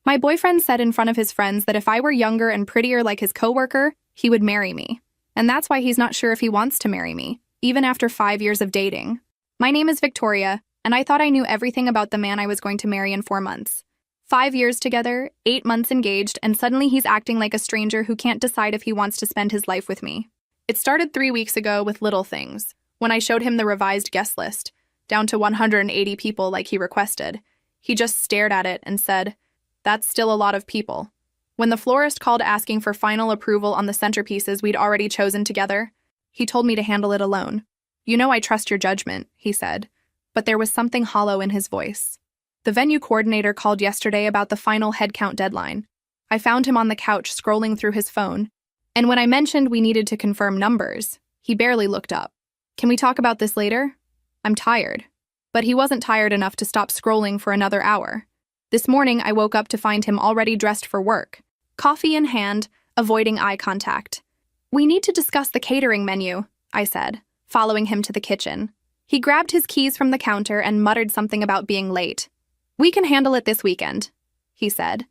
My boyfriend said in front of his friends that if I were younger and prettier like his coworker, he would marry me. And that's why he's not sure if he wants to marry me, even after 5 years of dating. My name is Victoria, and I thought I knew everything about the man I was going to marry in 4 months. 5 years together, 8 months engaged, and suddenly he's acting like a stranger who can't decide if he wants to spend his life with me. It started 3 weeks ago with little things, when I showed him the revised guest list, down to 180 people like he requested. He just stared at it and said, "That's still a lot of people." When the florist called asking for final approval on the centerpieces we'd already chosen together, he told me to handle it alone. "You know I trust your judgment," he said, but there was something hollow in his voice. The venue coordinator called yesterday about the final headcount deadline. I found him on the couch scrolling through his phone, and when I mentioned we needed to confirm numbers, he barely looked up. "Can we talk about this later? I'm tired." But he wasn't tired enough to stop scrolling for another hour. This morning, I woke up to find him already dressed for work, coffee in hand, avoiding eye contact. "We need to discuss the catering menu," I said, following him to the kitchen. He grabbed his keys from the counter and muttered something about being late. "We can handle it this weekend," he said.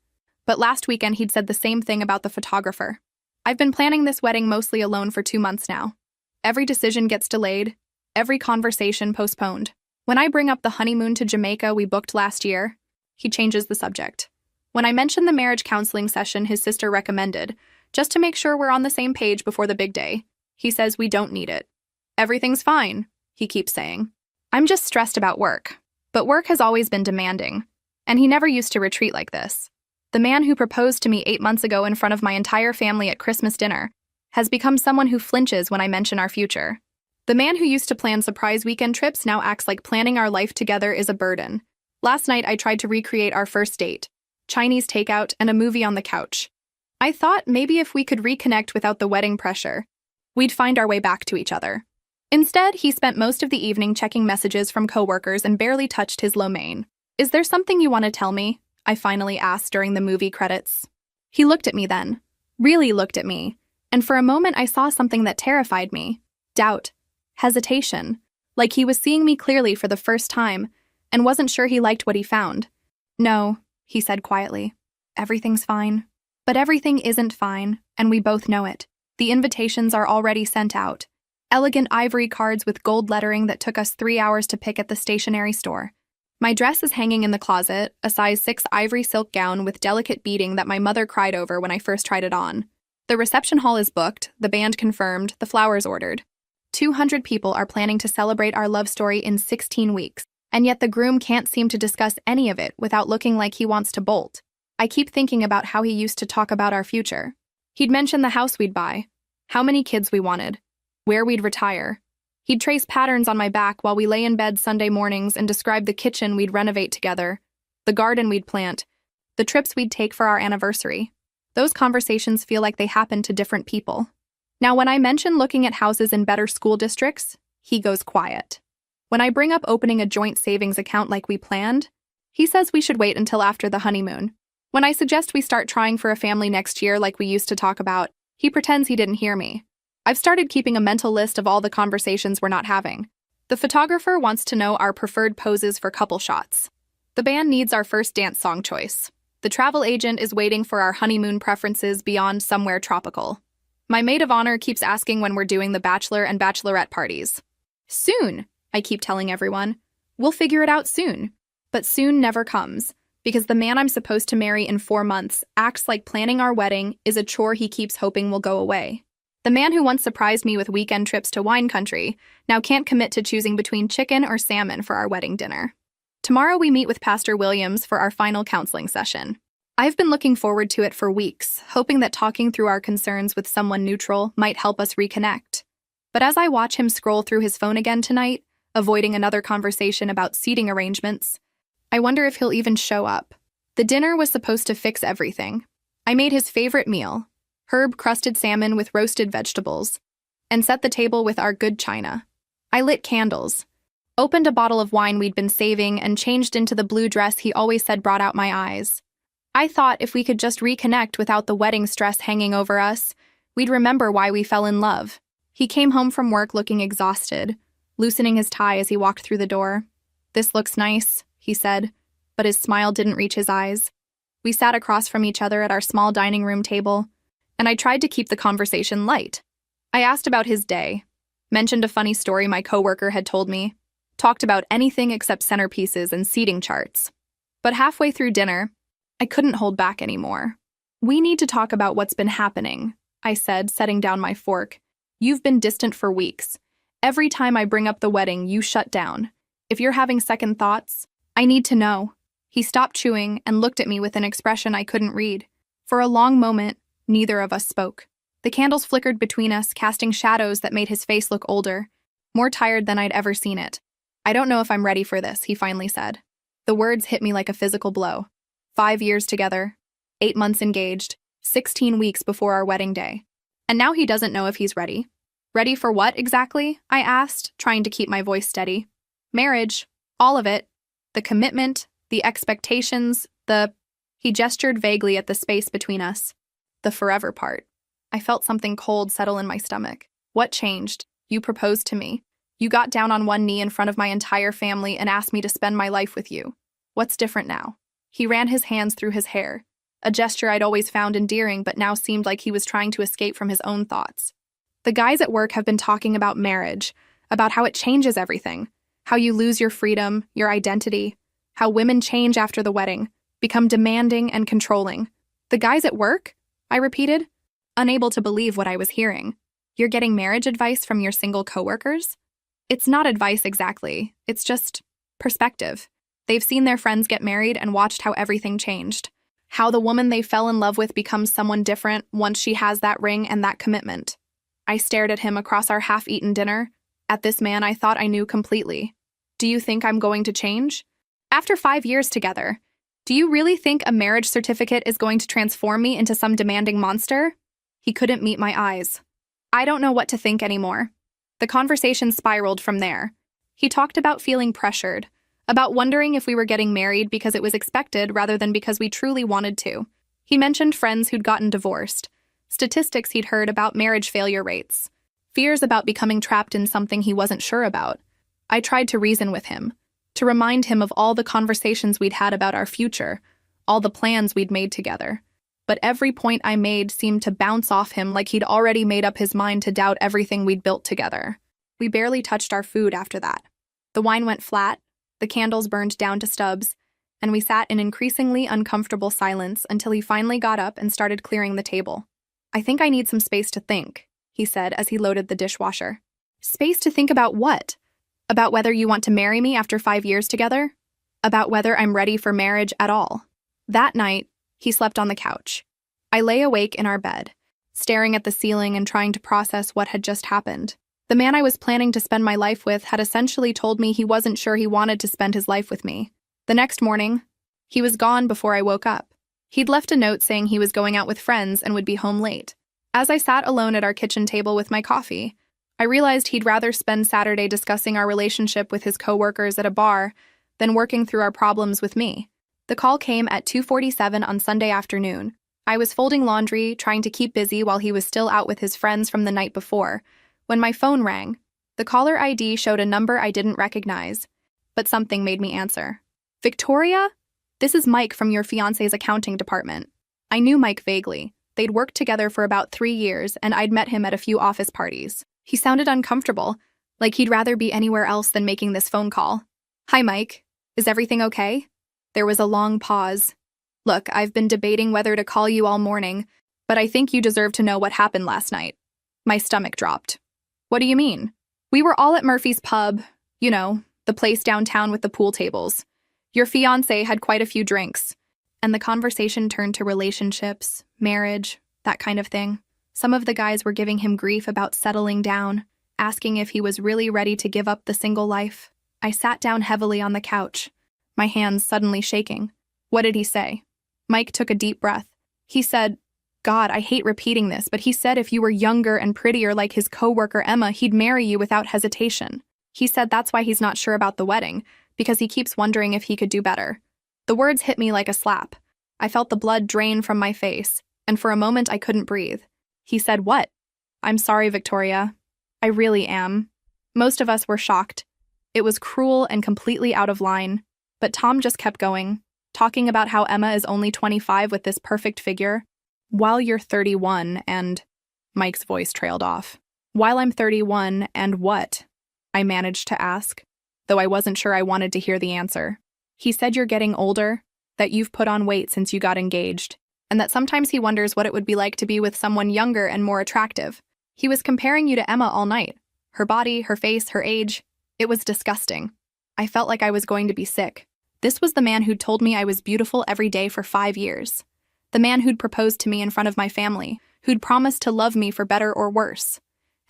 But last weekend he'd said the same thing about the photographer. I've been planning this wedding mostly alone for 2 months now. Every decision gets delayed, every conversation postponed. When I bring up the honeymoon to Jamaica we booked last year, he changes the subject. When I mention the marriage counseling session his sister recommended, just to make sure we're on the same page before the big day, he says we don't need it. "Everything's fine," he keeps saying. I'm just stressed about work. But work has always been demanding, and he never used to retreat like this. The man who proposed to me 8 months ago in front of my entire family at Christmas dinner has become someone who flinches when I mention our future. The man who used to plan surprise weekend trips now acts like planning our life together is a burden. Last night I tried to recreate our first date, Chinese takeout and a movie on the couch. I thought maybe if we could reconnect without the wedding pressure, we'd find our way back to each other. Instead, he spent most of the evening checking messages from coworkers and barely touched his lo mein. "Is there something you want to tell me?" I finally asked during the movie credits. He looked at me then, really looked at me, and for a moment I saw something that terrified me. Doubt. Hesitation. Like he was seeing me clearly for the first time and wasn't sure he liked what he found. "No," he said quietly. "Everything's fine." But everything isn't fine, and we both know it. The invitations are already sent out. Elegant ivory cards with gold lettering that took us 3 hours to pick at the stationery store. My dress is hanging in the closet, a size 6 ivory silk gown with delicate beading that my mother cried over when I first tried it on. The reception hall is booked, the band confirmed, the flowers ordered. 200 people are planning to celebrate our love story in 16 weeks, and yet the groom can't seem to discuss any of it without looking like he wants to bolt. I keep thinking about how he used to talk about our future. He'd mention the house we'd buy, how many kids we wanted, where we'd retire. He'd trace patterns on my back while we lay in bed Sunday mornings and describe the kitchen we'd renovate together, the garden we'd plant, the trips we'd take for our anniversary. Those conversations feel like they happen to different people. Now, when I mention looking at houses in better school districts, he goes quiet. When I bring up opening a joint savings account like we planned, he says we should wait until after the honeymoon. When I suggest we start trying for a family next year like we used to talk about, he pretends he didn't hear me. I've started keeping a mental list of all the conversations we're not having. The photographer wants to know our preferred poses for couple shots. The band needs our first dance song choice. The travel agent is waiting for our honeymoon preferences beyond somewhere tropical. My maid of honor keeps asking when we're doing the bachelor and bachelorette parties. Soon, I keep telling everyone. We'll figure it out soon. But soon never comes, because the man I'm supposed to marry in 4 months acts like planning our wedding is a chore he keeps hoping will go away. The man who once surprised me with weekend trips to wine country now can't commit to choosing between chicken or salmon for our wedding dinner. Tomorrow we meet with Pastor Williams for our final counseling session. I've been looking forward to it for weeks, hoping that talking through our concerns with someone neutral might help us reconnect. But as I watch him scroll through his phone again tonight, avoiding another conversation about seating arrangements, I wonder if he'll even show up. The dinner was supposed to fix everything. I made his favorite meal, herb-crusted salmon with roasted vegetables, and set the table with our good china. I lit candles, opened a bottle of wine we'd been saving, and changed into the blue dress he always said brought out my eyes. I thought if we could just reconnect without the wedding stress hanging over us, we'd remember why we fell in love. He came home from work looking exhausted, loosening his tie as he walked through the door. "This looks nice," he said, but his smile didn't reach his eyes. We sat across from each other at our small dining room table, and I tried to keep the conversation light. I asked about his day, mentioned a funny story my coworker had told me, talked about anything except centerpieces and seating charts. But halfway through dinner, I couldn't hold back anymore. "We need to talk about what's been happening," I said, setting down my fork. "You've been distant for weeks. Every time I bring up the wedding, you shut down. If you're having second thoughts, I need to know." He stopped chewing and looked at me with an expression I couldn't read. For a long moment, neither of us spoke. The candles flickered between us, casting shadows that made his face look older, more tired than I'd ever seen it. "I don't know if I'm ready for this," he finally said. The words hit me like a physical blow. 5 years together, 8 months engaged, 16 weeks before our wedding day. And now he doesn't know if he's ready. "Ready for what, exactly?" I asked, trying to keep my voice steady. "Marriage. All of it. The commitment, the expectations, He gestured vaguely at the space between us. "The forever part." I felt something cold settle in my stomach. "What changed? You proposed to me. You got down on one knee in front of my entire family and asked me to spend my life with you. What's different now?" He ran his hands through his hair, a gesture I'd always found endearing but now seemed like he was trying to escape from his own thoughts. "The guys at work have been talking about marriage, about how it changes everything, how you lose your freedom, your identity, how women change after the wedding, become demanding and controlling." "The guys at work?" I repeated, unable to believe what I was hearing. "You're getting marriage advice from your single coworkers?" "It's not advice exactly, it's just perspective. They've seen their friends get married and watched how everything changed. How the woman they fell in love with becomes someone different once she has that ring and that commitment." I stared at him across our half-eaten dinner, at this man I thought I knew completely. "Do you think I'm going to change? After 5 years together, do you really think a marriage certificate is going to transform me into some demanding monster?" He couldn't meet my eyes. I don't know what to think anymore. The conversation spiraled from there. He talked about feeling pressured, about wondering if we were getting married because it was expected rather than because we truly wanted to. He mentioned friends who'd gotten divorced, statistics he'd heard about marriage failure rates, fears about becoming trapped in something he wasn't sure about. I tried to reason with him, to remind him of all the conversations we'd had about our future, all the plans we'd made together. But every point I made seemed to bounce off him like he'd already made up his mind to doubt everything we'd built together. We barely touched our food after that. The wine went flat, the candles burned down to stubs, and we sat in increasingly uncomfortable silence until he finally got up and started clearing the table. "I think I need some space to think," he said as he loaded the dishwasher. "Space to think about what? About whether you want to marry me after 5 years together? About whether I'm ready for marriage at all?" That night, he slept on the couch. I lay awake in our bed, staring at the ceiling and trying to process what had just happened. The man I was planning to spend my life with had essentially told me he wasn't sure he wanted to spend his life with me. The next morning, he was gone before I woke up. He'd left a note saying he was going out with friends and would be home late. As I sat alone at our kitchen table with my coffee, I realized he'd rather spend Saturday discussing our relationship with his coworkers at a bar than working through our problems with me. The call came at 2:47 on Sunday afternoon. I was folding laundry, trying to keep busy while he was still out with his friends from the night before, when my phone rang. The caller ID showed a number I didn't recognize, but something made me answer. "Victoria? This is Mike from your fiancé's accounting department." I knew Mike vaguely. They'd worked together for about 3 years, and I'd met him at a few office parties. He sounded uncomfortable, like he'd rather be anywhere else than making this phone call. "Hi, Mike. Is everything okay?" There was a long pause. "Look, I've been debating whether to call you all morning, but I think you deserve to know what happened last night." My stomach dropped. "What do you mean?" "We were all at Murphy's Pub, you know, the place downtown with the pool tables. Your fiancé had quite a few drinks, and the conversation turned to relationships, marriage, that kind of thing. Some of the guys were giving him grief about settling down, asking if he was really ready to give up the single life. I sat down heavily on the couch, my hands suddenly shaking. "What did he say?" Mike took a deep breath. He said, God, I hate repeating this, but he said if you were younger and prettier like his coworker Emma, he'd marry you without hesitation. He said that's why he's not sure about the wedding, because he keeps wondering if he could do better. The words hit me like a slap. I felt the blood drain from my face, and for a moment I couldn't breathe. He said, "What?" "I'm sorry, Victoria. I really am." Most of us were shocked. It was cruel and completely out of line. But Tom just kept going. talking about how Emma is only 25 with this perfect figure, while you're 31 and... Mike's voice trailed off. While I'm 31 and what? I managed to ask, though I wasn't sure I wanted to hear the answer. He said you're getting older, that you've put on weight since you got engaged, and that sometimes he wonders what it would be like to be with someone younger and more attractive. He was comparing you to Emma all night. Her body, her face, her age. It was disgusting. I felt like I was going to be sick. This was the man who'd told me I was beautiful every day for 5 years. The man who'd proposed to me in front of my family, who'd promised to love me for better or worse.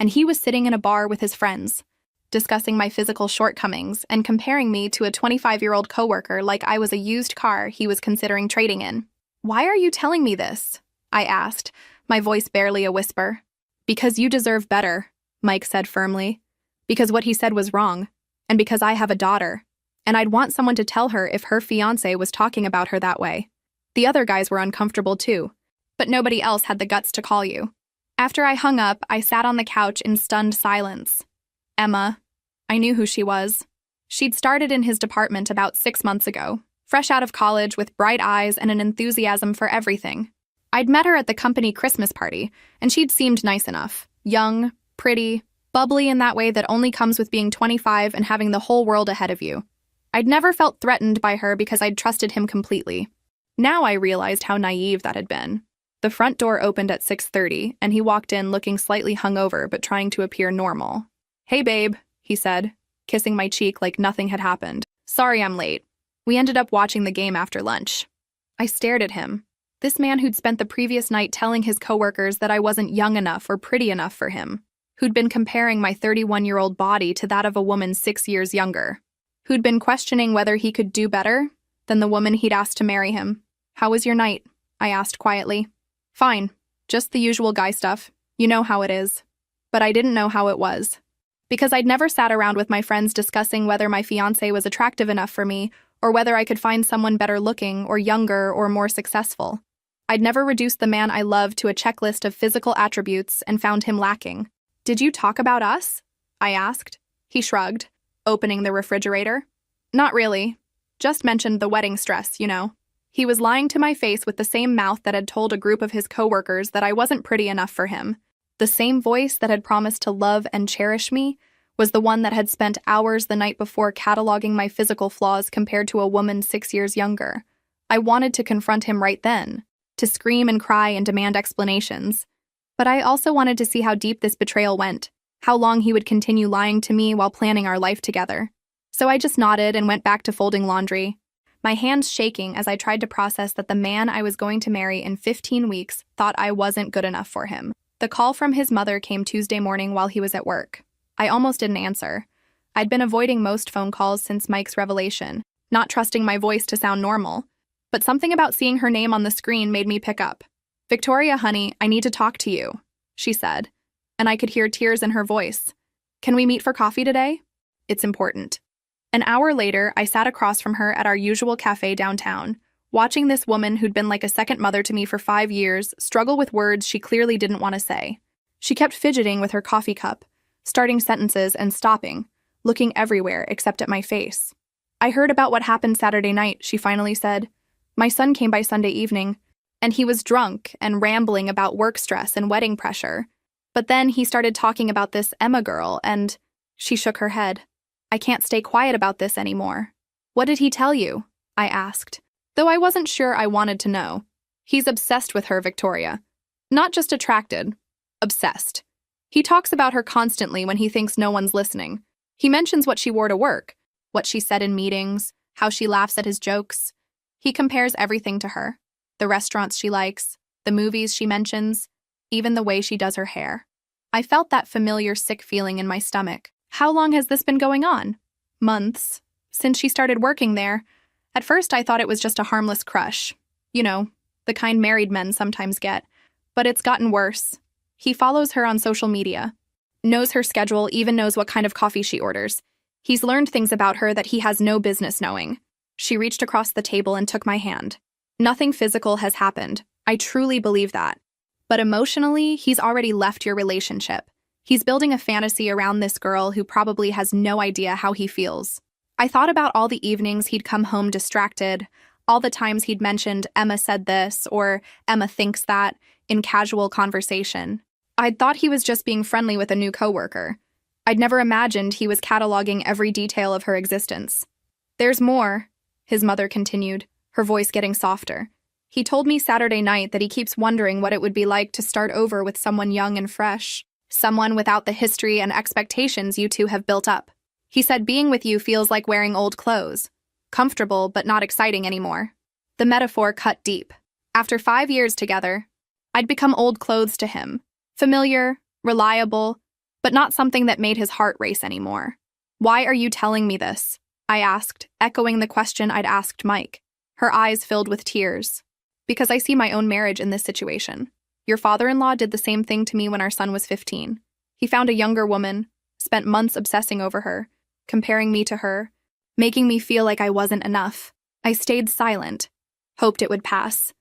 And he was sitting in a bar with his friends, discussing my physical shortcomings and comparing me to a 25-year-old coworker like I was a used car he was considering trading in. Why are you telling me this? I asked, my voice barely a whisper. Because you deserve better, Mike said firmly. Because what he said was wrong. And because I have a daughter. And I'd want someone to tell her if her fiancé was talking about her that way. The other guys were uncomfortable too. But nobody else had the guts to call you. After I hung up, I sat on the couch in stunned silence. Emma. I knew who she was. She'd started in his department about 6 months ago, fresh out of college with bright eyes and an enthusiasm for everything. I'd met her at the company Christmas party, and she'd seemed nice enough. Young, pretty, bubbly in that way that only comes with being 25 and having the whole world ahead of you. I'd never felt threatened by her because I'd trusted him completely. Now I realized how naive that had been. The front door opened at 6:30, and he walked in looking slightly hungover but trying to appear normal. "Hey, babe," he said, kissing my cheek like nothing had happened. "Sorry I'm late. We ended up watching the game after lunch." I stared at him. This man who'd spent the previous night telling his coworkers that I wasn't young enough or pretty enough for him. Who'd been comparing my 31-year-old body to that of a woman 6 years younger. Who'd been questioning whether he could do better than the woman he'd asked to marry him. "How was your night?" I asked quietly. "Fine. Just the usual guy stuff. You know how it is." But I didn't know how it was. Because I'd never sat around with my friends discussing whether my fiancé was attractive enough for me or whether I could find someone better looking or younger or more successful. I'd never reduced the man I loved to a checklist of physical attributes and found him lacking. "Did you talk about us?" I asked. He shrugged, opening the refrigerator. "Not really. Just mentioned the wedding stress, you know." He was lying to my face with the same mouth that had told a group of his coworkers that I wasn't pretty enough for him. The same voice that had promised to love and cherish me was the one that had spent hours the night before cataloging my physical flaws compared to a woman 6 years younger. I wanted to confront him right then, to scream and cry and demand explanations. But I also wanted to see how deep this betrayal went, how long he would continue lying to me while planning our life together. So I just nodded and went back to folding laundry, my hands shaking as I tried to process that the man I was going to marry in 15 weeks thought I wasn't good enough for him. The call from his mother came Tuesday morning while he was at work. I almost didn't answer. I'd been avoiding most phone calls since Mike's revelation, not trusting my voice to sound normal. But something about seeing her name on the screen made me pick up. "Victoria, honey, I need to talk to you," she said, and I could hear tears in her voice. "Can we meet for coffee today? It's important." An hour later, I sat across from her at our usual cafe downtown, watching this woman who'd been like a second mother to me for 5 years struggle with words she clearly didn't want to say. She kept fidgeting with her coffee cup, starting sentences and stopping, looking everywhere except at my face. "I heard about what happened Saturday night," she finally said. "My son came by Sunday evening, and he was drunk and rambling about work stress and wedding pressure. But then he started talking about this Emma girl, and..." She shook her head. "I can't stay quiet about this anymore." "What did he tell you?" I asked, though I wasn't sure I wanted to know. "He's obsessed with her, Victoria. Not just attracted. Obsessed. He talks about her constantly when he thinks no one's listening. He mentions what she wore to work, what she said in meetings, how she laughs at his jokes. He compares everything to her. The restaurants she likes, the movies she mentions, even the way she does her hair." I felt that familiar sick feeling in my stomach. How long has this been going on? Months. Since she started working there. At first I thought it was just a harmless crush. You know, the kind married men sometimes get. But it's gotten worse. He follows her on social media. Knows her schedule, even knows what kind of coffee she orders. He's learned things about her that he has no business knowing. She reached across the table and took my hand. "Nothing physical has happened. I truly believe that. But emotionally, he's already left your relationship. He's building a fantasy around this girl who probably has no idea how he feels." I thought about all the evenings he'd come home distracted, All the times he'd mentioned Emma said this or Emma thinks that in casual conversation. I'd thought he was just being friendly with a new coworker. I'd never imagined he was cataloging every detail of her existence. "There's more," his mother continued, her voice getting softer. "He told me Saturday night that he keeps wondering what it would be like to start over with someone young and fresh, someone without the history and expectations you two have built up. He said being with you feels like wearing old clothes, comfortable but not exciting anymore." The metaphor cut deep. After 5 years together, I'd become old clothes to him, familiar, reliable, but not something that made his heart race anymore. "Why are you telling me this?" I asked, echoing the question I'd asked Mike. Her eyes filled with tears. "Because I see my own marriage in this situation. Your father-in-law did the same thing to me when our son was 15. He found a younger woman, spent months obsessing over her, comparing me to her, making me feel like I wasn't enough. I stayed silent, hoped it would pass,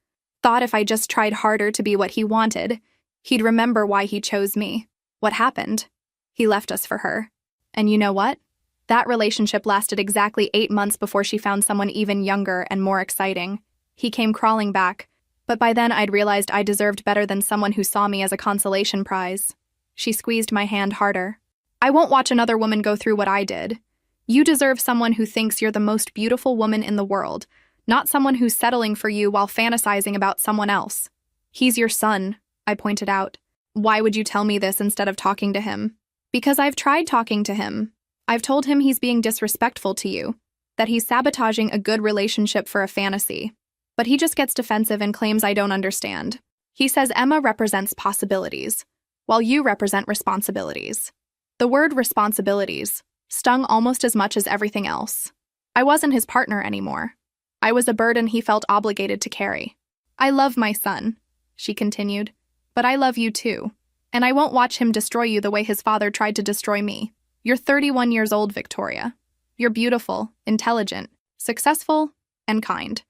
thought if I just tried harder to be what he wanted, he'd remember why he chose me. What happened? He left us for her. And you know what? That relationship lasted exactly 8 months before she found someone even younger and more exciting. He came crawling back, but by then I'd realized I deserved better than someone who saw me as a consolation prize." She squeezed my hand harder. "I won't watch another woman go through what I did. You deserve someone who thinks you're the most beautiful woman in the world, not someone who's settling for you while fantasizing about someone else." "He's your son," I pointed out. "Why would you tell me this instead of talking to him?" "Because I've tried talking to him. I've told him he's being disrespectful to you, that he's sabotaging a good relationship for a fantasy. But he just gets defensive and claims I don't understand. He says Emma represents possibilities, while you represent responsibilities." The word responsibilities stung almost as much as everything else. I wasn't his partner anymore. I was a burden he felt obligated to carry. "I love my son," she continued, "but I love you too. And I won't watch him destroy you the way his father tried to destroy me. You're 31 years old, Victoria. You're beautiful, intelligent, successful, and kind.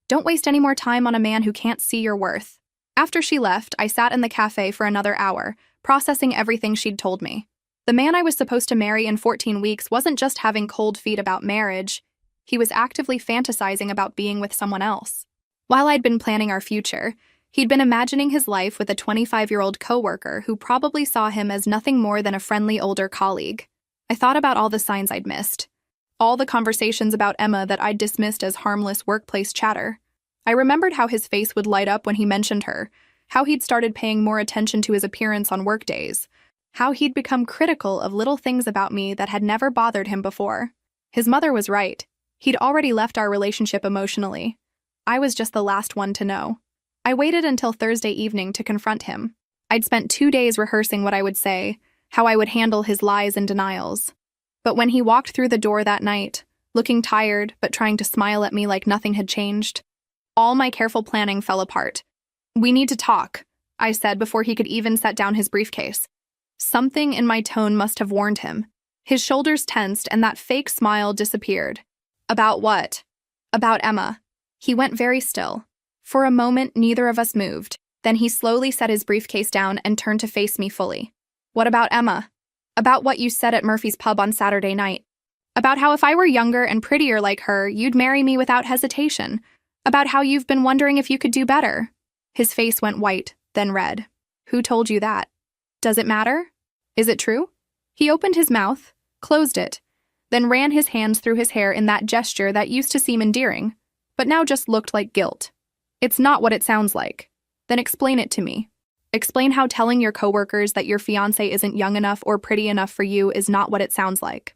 Don't waste any more time on a man who can't see your worth." After she left, I sat in the cafe for another hour, processing everything she'd told me. The man I was supposed to marry in 14 weeks wasn't just having cold feet about marriage. He was actively fantasizing about being with someone else. While I'd been planning our future, he'd been imagining his life with a 25-year-old coworker who probably saw him as nothing more than a friendly older colleague. I thought about all the signs I'd missed, all the conversations about Emma that I'd dismissed as harmless workplace chatter. I remembered how his face would light up when he mentioned her, how he'd started paying more attention to his appearance on workdays, how he'd become critical of little things about me that had never bothered him before. His mother was right. He'd already left our relationship emotionally. I was just the last one to know. I waited until Thursday evening to confront him. I'd spent 2 days rehearsing what I would say, how I would handle his lies and denials. But when he walked through the door that night, looking tired but trying to smile at me like nothing had changed, all my careful planning fell apart. "We need to talk," I said before he could even set down his briefcase. Something in my tone must have warned him. His shoulders tensed and that fake smile disappeared. "About what?" "About Emma." He went very still. For a moment, neither of us moved. Then he slowly set his briefcase down and turned to face me fully. "What about Emma?" "About what you said at Murphy's pub on Saturday night. About how if I were younger and prettier like her, you'd marry me without hesitation. About how you've been wondering if you could do better." His face went white, then red. "Who told you that? Does it matter? Is it true?" He opened his mouth, closed it, then ran his hands through his hair in that gesture that used to seem endearing, but now just looked like guilt. "It's not what it sounds like." "Then explain it to me. Explain how telling your coworkers that your fiancé isn't young enough or pretty enough for you is not what it sounds like."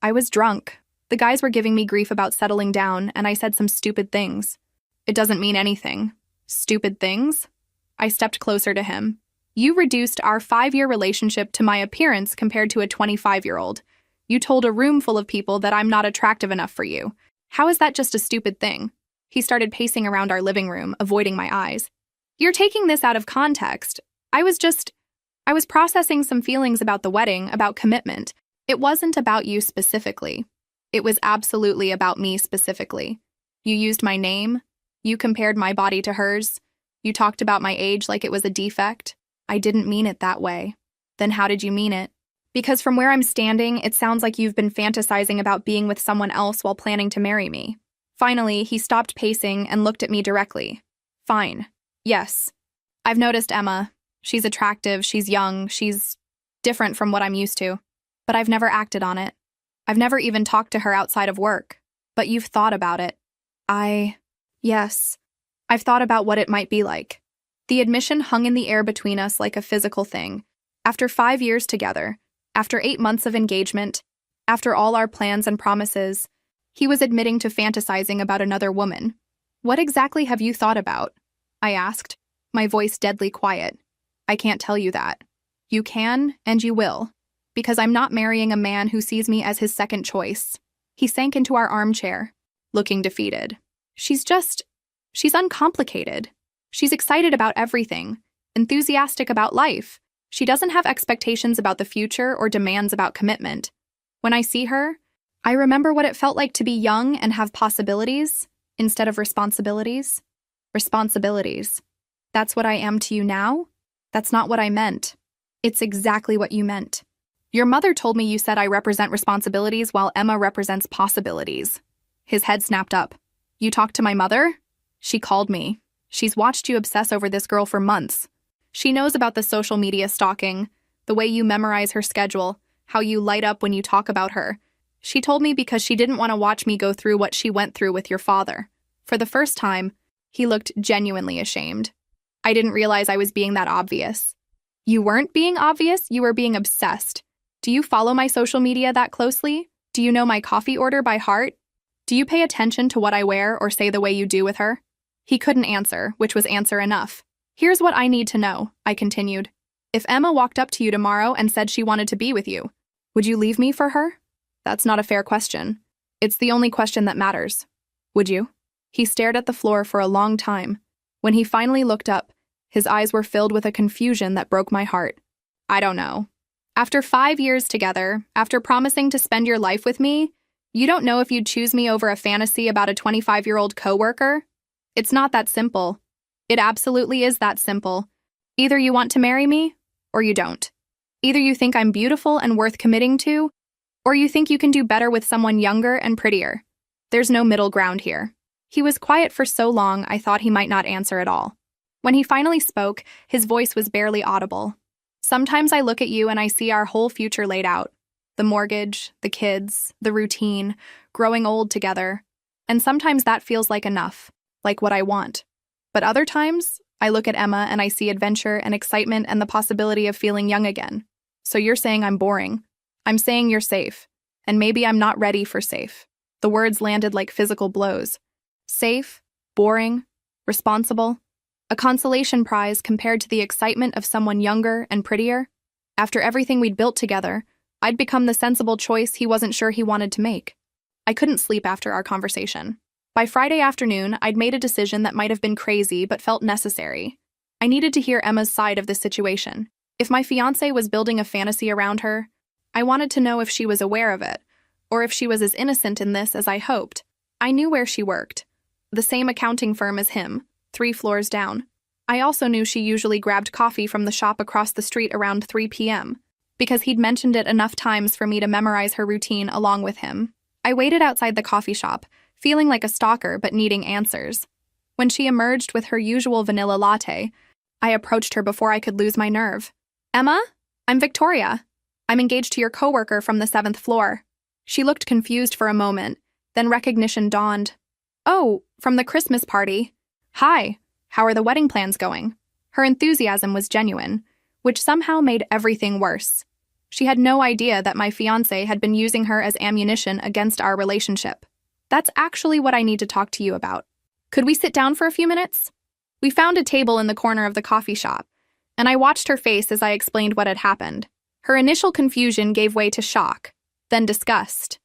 I was drunk. The guys were giving me grief about settling down, and I said some stupid things. "It doesn't mean anything." "Stupid things?" I stepped closer to him. "You reduced our 5-year relationship to my appearance compared to a 25-year-old. You told a room full of people that I'm not attractive enough for you. How is that just a stupid thing?" He started pacing around our living room, avoiding my eyes. "You're taking this out of context. I was processing some feelings about the wedding, about commitment. It wasn't about you specifically. It was absolutely about me specifically. You used my name. You compared my body to hers. You talked about my age like it was a defect. I didn't mean it that way." "Then how did you mean it?" "Because from where I'm standing, it sounds like you've been fantasizing about being with someone else while planning to marry me." Finally, he stopped pacing and looked at me directly. Fine. Yes. I've noticed Emma. She's attractive, she's young, she's different from what I'm used to. But I've never acted on it. I've never even talked to her outside of work. But you've thought about it. Yes. I've thought about what it might be like. The admission hung in the air between us like a physical thing. After 5 years together, after 8 months of engagement, after all our plans and promises, he was admitting to fantasizing about another woman. What exactly have you thought about? I asked, my voice deadly quiet. I can't tell you that. You can, and you will. Because I'm not marrying a man who sees me as his second choice. He sank into our armchair, looking defeated. She's uncomplicated. She's excited about everything, enthusiastic about life. She doesn't have expectations about the future or demands about commitment. When I see her, I remember what it felt like to be young and have possibilities instead of responsibilities. Responsibilities. That's what I am to you now? That's not what I meant. It's exactly what you meant. Your mother told me you said I represent responsibilities while Emma represents possibilities. His head snapped up. You talked to my mother? She called me. She's watched you obsess over this girl for months. She knows about the social media stalking, the way you memorize her schedule, how you light up when you talk about her. She told me because she didn't want to watch me go through what she went through with your father. For the first time, he looked genuinely ashamed. I didn't realize I was being that obvious. You weren't being obvious, you were being obsessed. Do you follow my social media that closely? Do you know my coffee order by heart? Do you pay attention to what I wear or say the way you do with her? He couldn't answer, which was answer enough. Here's what I need to know, I continued. If Emma walked up to you tomorrow and said she wanted to be with you, would you leave me for her? That's not a fair question. It's the only question that matters. Would you? He stared at the floor for a long time. When he finally looked up, his eyes were filled with a confusion that broke my heart. I don't know. After 5 years together, after promising to spend your life with me, you don't know if you'd choose me over a fantasy about a 25-year-old coworker? It's not that simple. It absolutely is that simple. Either you want to marry me, or you don't. Either you think I'm beautiful and worth committing to, or you think you can do better with someone younger and prettier. There's no middle ground here. He was quiet for so long I thought he might not answer at all. When he finally spoke, his voice was barely audible. Sometimes I look at you and I see our whole future laid out. The mortgage, the kids, the routine, growing old together. And sometimes that feels like enough, like what I want. But other times, I look at Emma and I see adventure and excitement and the possibility of feeling young again. So you're saying I'm boring. I'm saying you're safe. And maybe I'm not ready for safe. The words landed like physical blows. Safe, boring, responsible. A consolation prize compared to the excitement of someone younger and prettier. After everything we'd built together, I'd become the sensible choice he wasn't sure he wanted to make. I couldn't sleep after our conversation. By Friday afternoon, I'd made a decision that might have been crazy but felt necessary. I needed to hear Emma's side of the situation. If my fiancé was building a fantasy around her, I wanted to know if she was aware of it, or if she was as innocent in this as I hoped. I knew where she worked. The same accounting firm as him, 3 floors down. I also knew she usually grabbed coffee from the shop across the street around 3 p.m., because he'd mentioned it enough times for me to memorize her routine along with him. I waited outside the coffee shop, feeling like a stalker but needing answers. When she emerged with her usual vanilla latte, I approached her before I could lose my nerve. Emma? I'm Victoria. I'm engaged to your coworker from the 7th floor. She looked confused for a moment, then recognition dawned. Oh, from the Christmas party. Hi, how are the wedding plans going? Her enthusiasm was genuine, which somehow made everything worse. She had no idea that my fiancé had been using her as ammunition against our relationship. That's actually what I need to talk to you about. Could we sit down for a few minutes? We found a table in the corner of the coffee shop, and I watched her face as I explained what had happened. Her initial confusion gave way to shock, then disgust,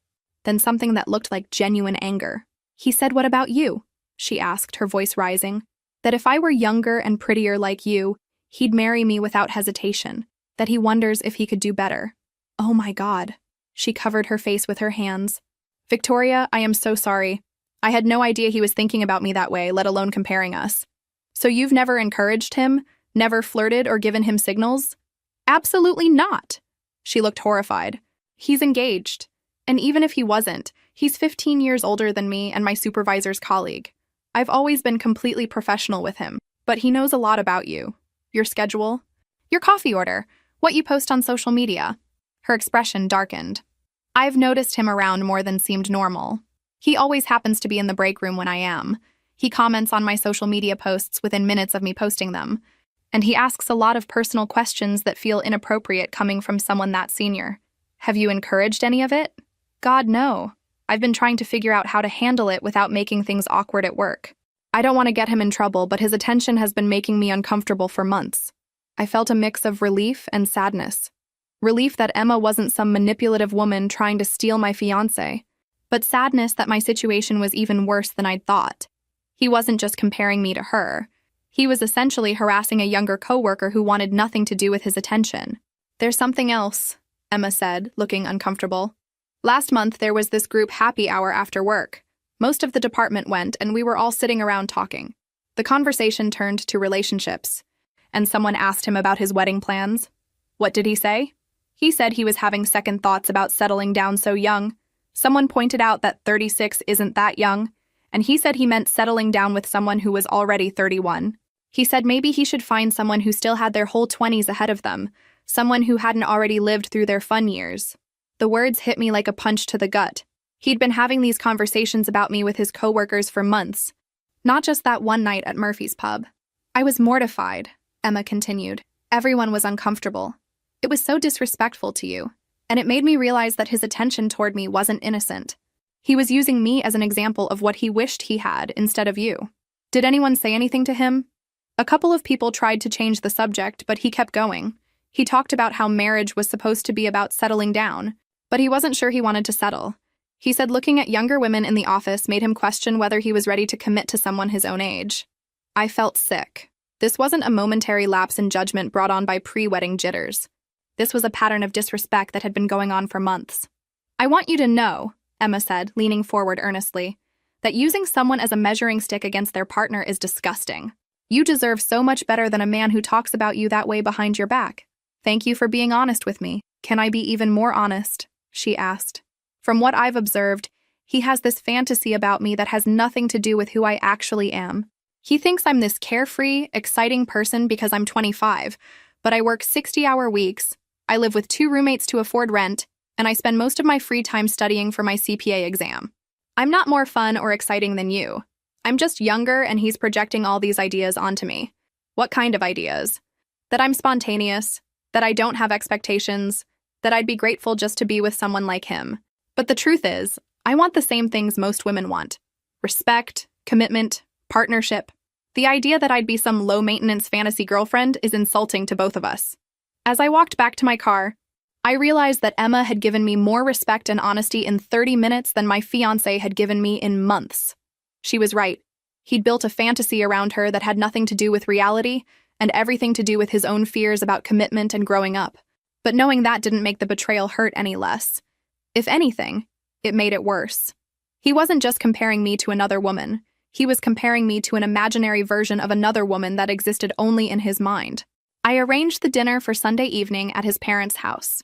then something that looked like genuine anger. He said, "What about you?" she asked, her voice rising. That if I were younger and prettier like you, he'd marry me without hesitation, that he wonders if he could do better. Oh my God. She covered her face with her hands. Victoria, I am so sorry. I had no idea he was thinking about me that way, let alone comparing us. So you've never encouraged him, never flirted or given him signals? Absolutely not. She looked horrified. He's engaged. And even if he wasn't, He's 15 years older than me and my supervisor's colleague. I've always been completely professional with him, but he knows a lot about you. Your schedule, your coffee order, what you post on social media. Her expression darkened. I've noticed him around more than seemed normal. He always happens to be in the break room when I am. He comments on my social media posts within minutes of me posting them. And he asks a lot of personal questions that feel inappropriate coming from someone that senior. Have you encouraged any of it? God, no. I've been trying to figure out how to handle it without making things awkward at work. I don't want to get him in trouble, but his attention has been making me uncomfortable for months. I felt a mix of relief and sadness. Relief that Emma wasn't some manipulative woman trying to steal my fiancé, but sadness that my situation was even worse than I'd thought. He wasn't just comparing me to her. He was essentially harassing a younger coworker who wanted nothing to do with his attention. There's something else, Emma said, looking uncomfortable. Last month, there was this group happy hour after work. Most of the department went, and we were all sitting around talking. The conversation turned to relationships, and someone asked him about his wedding plans. What did he say? He said he was having second thoughts about settling down so young. Someone pointed out that 36 isn't that young, and he said he meant settling down with someone who was already 31. He said maybe he should find someone who still had their whole 20s ahead of them, someone who hadn't already lived through their fun years. The words hit me like a punch to the gut. He'd been having these conversations about me with his coworkers for months, not just that one night at Murphy's pub. I was mortified, Emma continued. Everyone was uncomfortable. It was so disrespectful to you, and it made me realize that his attention toward me wasn't innocent. He was using me as an example of what he wished he had instead of you. Did anyone say anything to him? A couple of people tried to change the subject, but he kept going. He talked about how marriage was supposed to be about settling down, but he wasn't sure he wanted to settle. He said looking at younger women in the office made him question whether he was ready to commit to someone his own age. I felt sick. This wasn't a momentary lapse in judgment brought on by pre-wedding jitters. This was a pattern of disrespect that had been going on for months. I want you to know, Emma said, leaning forward earnestly, that using someone as a measuring stick against their partner is disgusting. You deserve so much better than a man who talks about you that way behind your back. Thank you for being honest with me. Can I be even more honest? She asked. From what I've observed, he has this fantasy about me that has nothing to do with who I actually am. He thinks I'm this carefree, exciting person because I'm 25, but I work 60-hour weeks, I live with 2 roommates to afford rent, and I spend most of my free time studying for my CPA exam. I'm not more fun or exciting than you. I'm just younger, and he's projecting all these ideas onto me. What kind of ideas? That I'm spontaneous, that I don't have expectations, that I'd be grateful just to be with someone like him. But the truth is, I want the same things most women want. Respect, commitment, partnership. The idea that I'd be some low-maintenance fantasy girlfriend is insulting to both of us. As I walked back to my car, I realized that Emma had given me more respect and honesty in 30 minutes than my fiancé had given me in months. She was right. He'd built a fantasy around her that had nothing to do with reality and everything to do with his own fears about commitment and growing up. But knowing that didn't make the betrayal hurt any less. If anything, it made it worse. He wasn't just comparing me to another woman. He was comparing me to an imaginary version of another woman that existed only in his mind. I arranged the dinner for Sunday evening at his parents' house.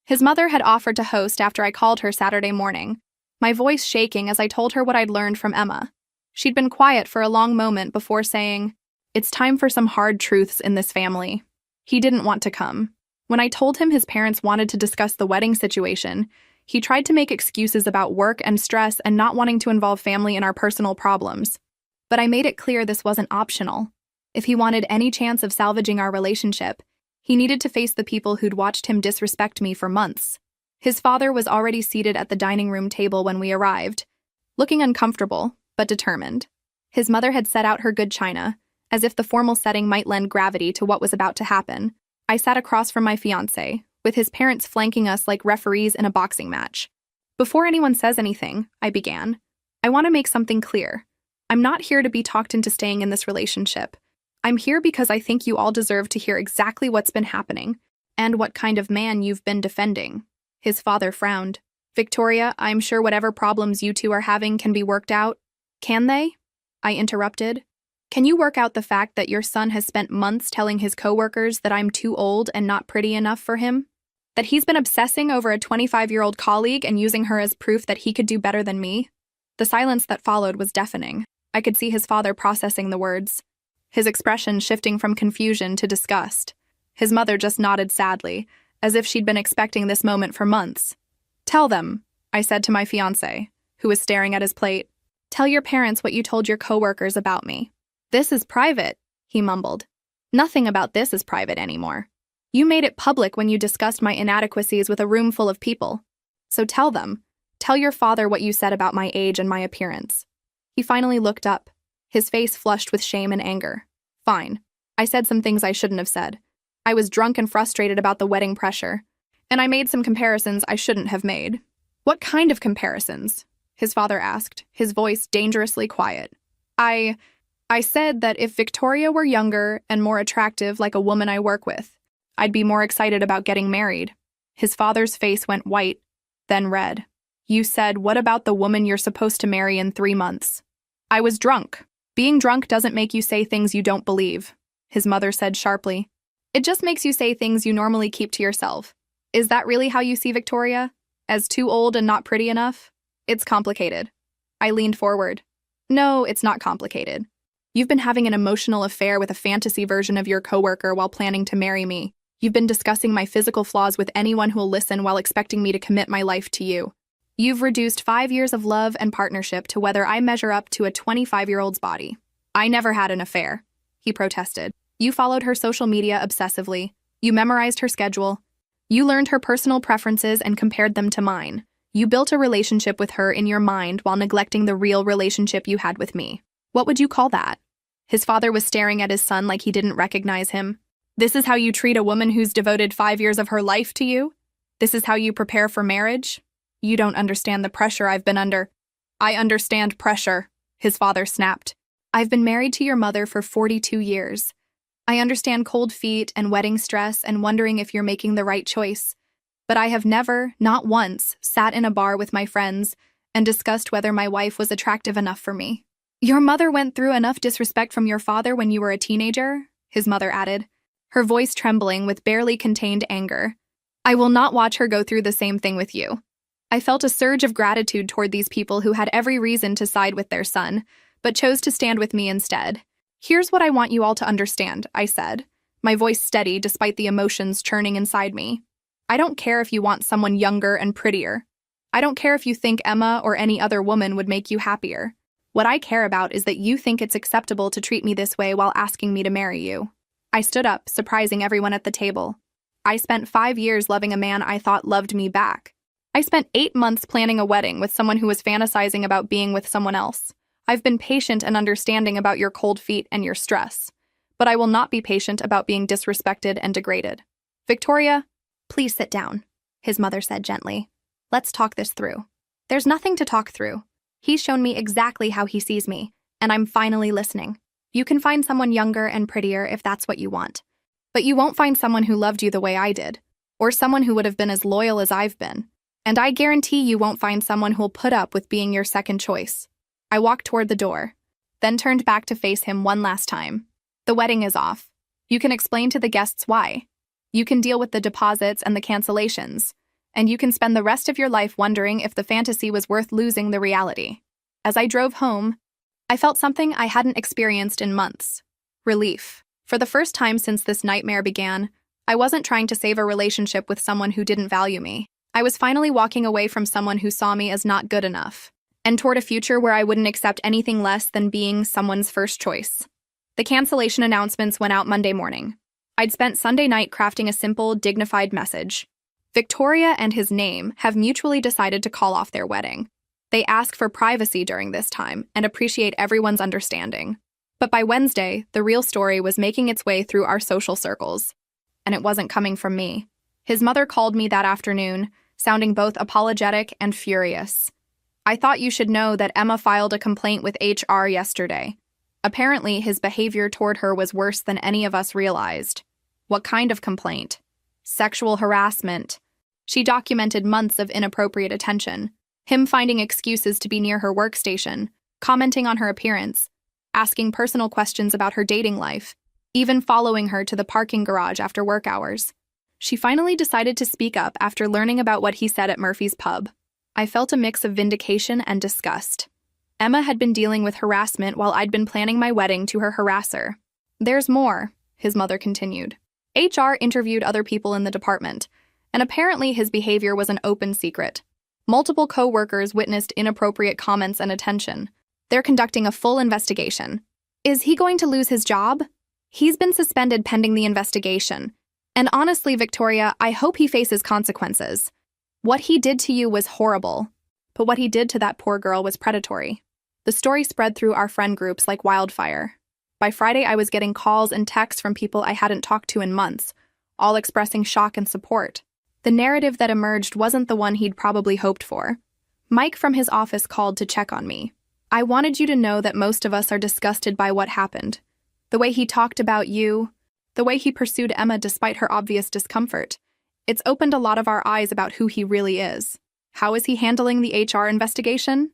His mother had offered to host after I called her Saturday morning, my voice shaking as I told her what I'd learned from Emma. She'd been quiet for a long moment before saying, "It's time for some hard truths in this family." He didn't want to come. When I told him his parents wanted to discuss the wedding situation, he tried to make excuses about work and stress and not wanting to involve family in our personal problems. But I made it clear this wasn't optional. If he wanted any chance of salvaging our relationship, he needed to face the people who'd watched him disrespect me for months. His father was already seated at the dining room table when we arrived, looking uncomfortable, but determined. His mother had set out her good china, as if the formal setting might lend gravity to what was about to happen. I sat across from my fiancé, with his parents flanking us like referees in a boxing match. Before anyone says anything, I began, I want to make something clear. I'm not here to be talked into staying in this relationship. I'm here because I think you all deserve to hear exactly what's been happening, and what kind of man you've been defending. His father frowned. Victoria, I'm sure whatever problems you two are having can be worked out. Can they? I interrupted. Can you work out the fact that your son has spent months telling his coworkers that I'm too old and not pretty enough for him? That he's been obsessing over a 25-year-old colleague and using her as proof that he could do better than me? The silence that followed was deafening. I could see his father processing the words, his expression shifting from confusion to disgust. His mother just nodded sadly, as if she'd been expecting this moment for months. "Tell them," I said to my fiancé, who was staring at his plate. "Tell your parents what you told your coworkers about me." "This is private," he mumbled. "Nothing about this is private anymore. You made it public when you discussed my inadequacies with a room full of people. So tell them. Tell your father what you said about my age and my appearance." He finally looked up, his face flushed with shame and anger. "Fine. I said some things I shouldn't have said. I was drunk and frustrated about the wedding pressure, and I made some comparisons I shouldn't have made." "What kind of comparisons?" his father asked, his voice dangerously quiet. I said that if Victoria were younger and more attractive like a woman I work with, I'd be more excited about getting married." His father's face went white, then red. "You said, what about the woman you're supposed to marry in 3 months?" "I was drunk. Being drunk doesn't make you say things you don't believe," his mother said sharply. "It just makes you say things you normally keep to yourself. Is that really how you see Victoria? As too old and not pretty enough? It's complicated." I leaned forward. "No, it's not complicated. You've been having an emotional affair with a fantasy version of your coworker while planning to marry me. You've been discussing my physical flaws with anyone who'll listen while expecting me to commit my life to you. You've reduced 5 years of love and partnership to whether I measure up to a 25-year-old's body." "I never had an affair," he protested. "You followed her social media obsessively. You memorized her schedule. You learned her personal preferences and compared them to mine. You built a relationship with her in your mind while neglecting the real relationship you had with me. What would you call that?" His father was staring at his son like he didn't recognize him. "This is how you treat a woman who's devoted 5 years of her life to you? This is how you prepare for marriage? You don't understand the pressure I've been under." "I understand pressure," his father snapped. "I've been married to your mother for 42 years. I understand cold feet and wedding stress and wondering if you're making the right choice. But I have never, not once, sat in a bar with my friends and discussed whether my wife was attractive enough for me." "Your mother went through enough disrespect from your father when you were a teenager," his mother added, her voice trembling with barely contained anger. "I will not watch her go through the same thing with you." I felt a surge of gratitude toward these people who had every reason to side with their son, but chose to stand with me instead. "Here's what I want you all to understand," I said, my voice steady despite the emotions churning inside me. "I don't care if you want someone younger and prettier. I don't care if you think Emma or any other woman would make you happier. What I care about is that you think it's acceptable to treat me this way while asking me to marry you." I stood up, surprising everyone at the table. I spent 5 years loving a man I thought loved me back. I spent 8 months planning a wedding with someone who was fantasizing about being with someone else. I've been patient and understanding about your cold feet and your stress, but I will not be patient about being disrespected and degraded. "Victoria, please sit down," his mother said gently. "Let's talk this through." "There's nothing to talk through. He's shown me exactly how he sees me, and I'm finally listening. You can find someone younger and prettier if that's what you want. But you won't find someone who loved you the way I did, or someone who would have been as loyal as I've been. And I guarantee you won't find someone who'll put up with being your second choice." I walked toward the door, then turned back to face him one last time. "The wedding is off. You can explain to the guests why. You can deal with the deposits and the cancellations, and you can spend the rest of your life wondering if the fantasy was worth losing the reality." As I drove home, I felt something I hadn't experienced in months. Relief. For the first time since this nightmare began, I wasn't trying to save a relationship with someone who didn't value me. I was finally walking away from someone who saw me as not good enough, and toward a future where I wouldn't accept anything less than being someone's first choice. The cancellation announcements went out Monday morning. I'd spent Sunday night crafting a simple, dignified message. Victoria and his name have mutually decided to call off their wedding. They ask for privacy during this time and appreciate everyone's understanding. But by Wednesday, the real story was making its way through our social circles. And it wasn't coming from me. His mother called me that afternoon, sounding both apologetic and furious. "I thought you should know that Emma filed a complaint with HR yesterday. Apparently, his behavior toward her was worse than any of us realized." "What kind of complaint?" "Sexual harassment. She documented months of inappropriate attention. Him finding excuses to be near her workstation, commenting on her appearance, asking personal questions about her dating life, even following her to the parking garage after work hours. She finally decided to speak up after learning about what he said at Murphy's pub. I felt a mix of vindication and disgust. Emma had been dealing with harassment while I'd been planning my wedding to her harasser. There's more, his mother continued. HR interviewed other people in the department, and apparently his behavior was an open secret. Multiple co-workers witnessed inappropriate comments and attention. They're conducting a full investigation. Is he going to lose his job? He's been suspended pending the investigation. And honestly, Victoria, I hope he faces consequences. What he did to you was horrible, but what he did to that poor girl was predatory. The story spread through our friend groups like wildfire. By Friday, I was getting calls and texts from people I hadn't talked to in months, all expressing shock and support. The narrative that emerged wasn't the one he'd probably hoped for. Mike from his office called to check on me. I wanted you to know that most of us are disgusted by what happened. The way he talked about you, the way he pursued Emma despite her obvious discomfort. It's opened a lot of our eyes about who he really is. How is he handling the HR investigation?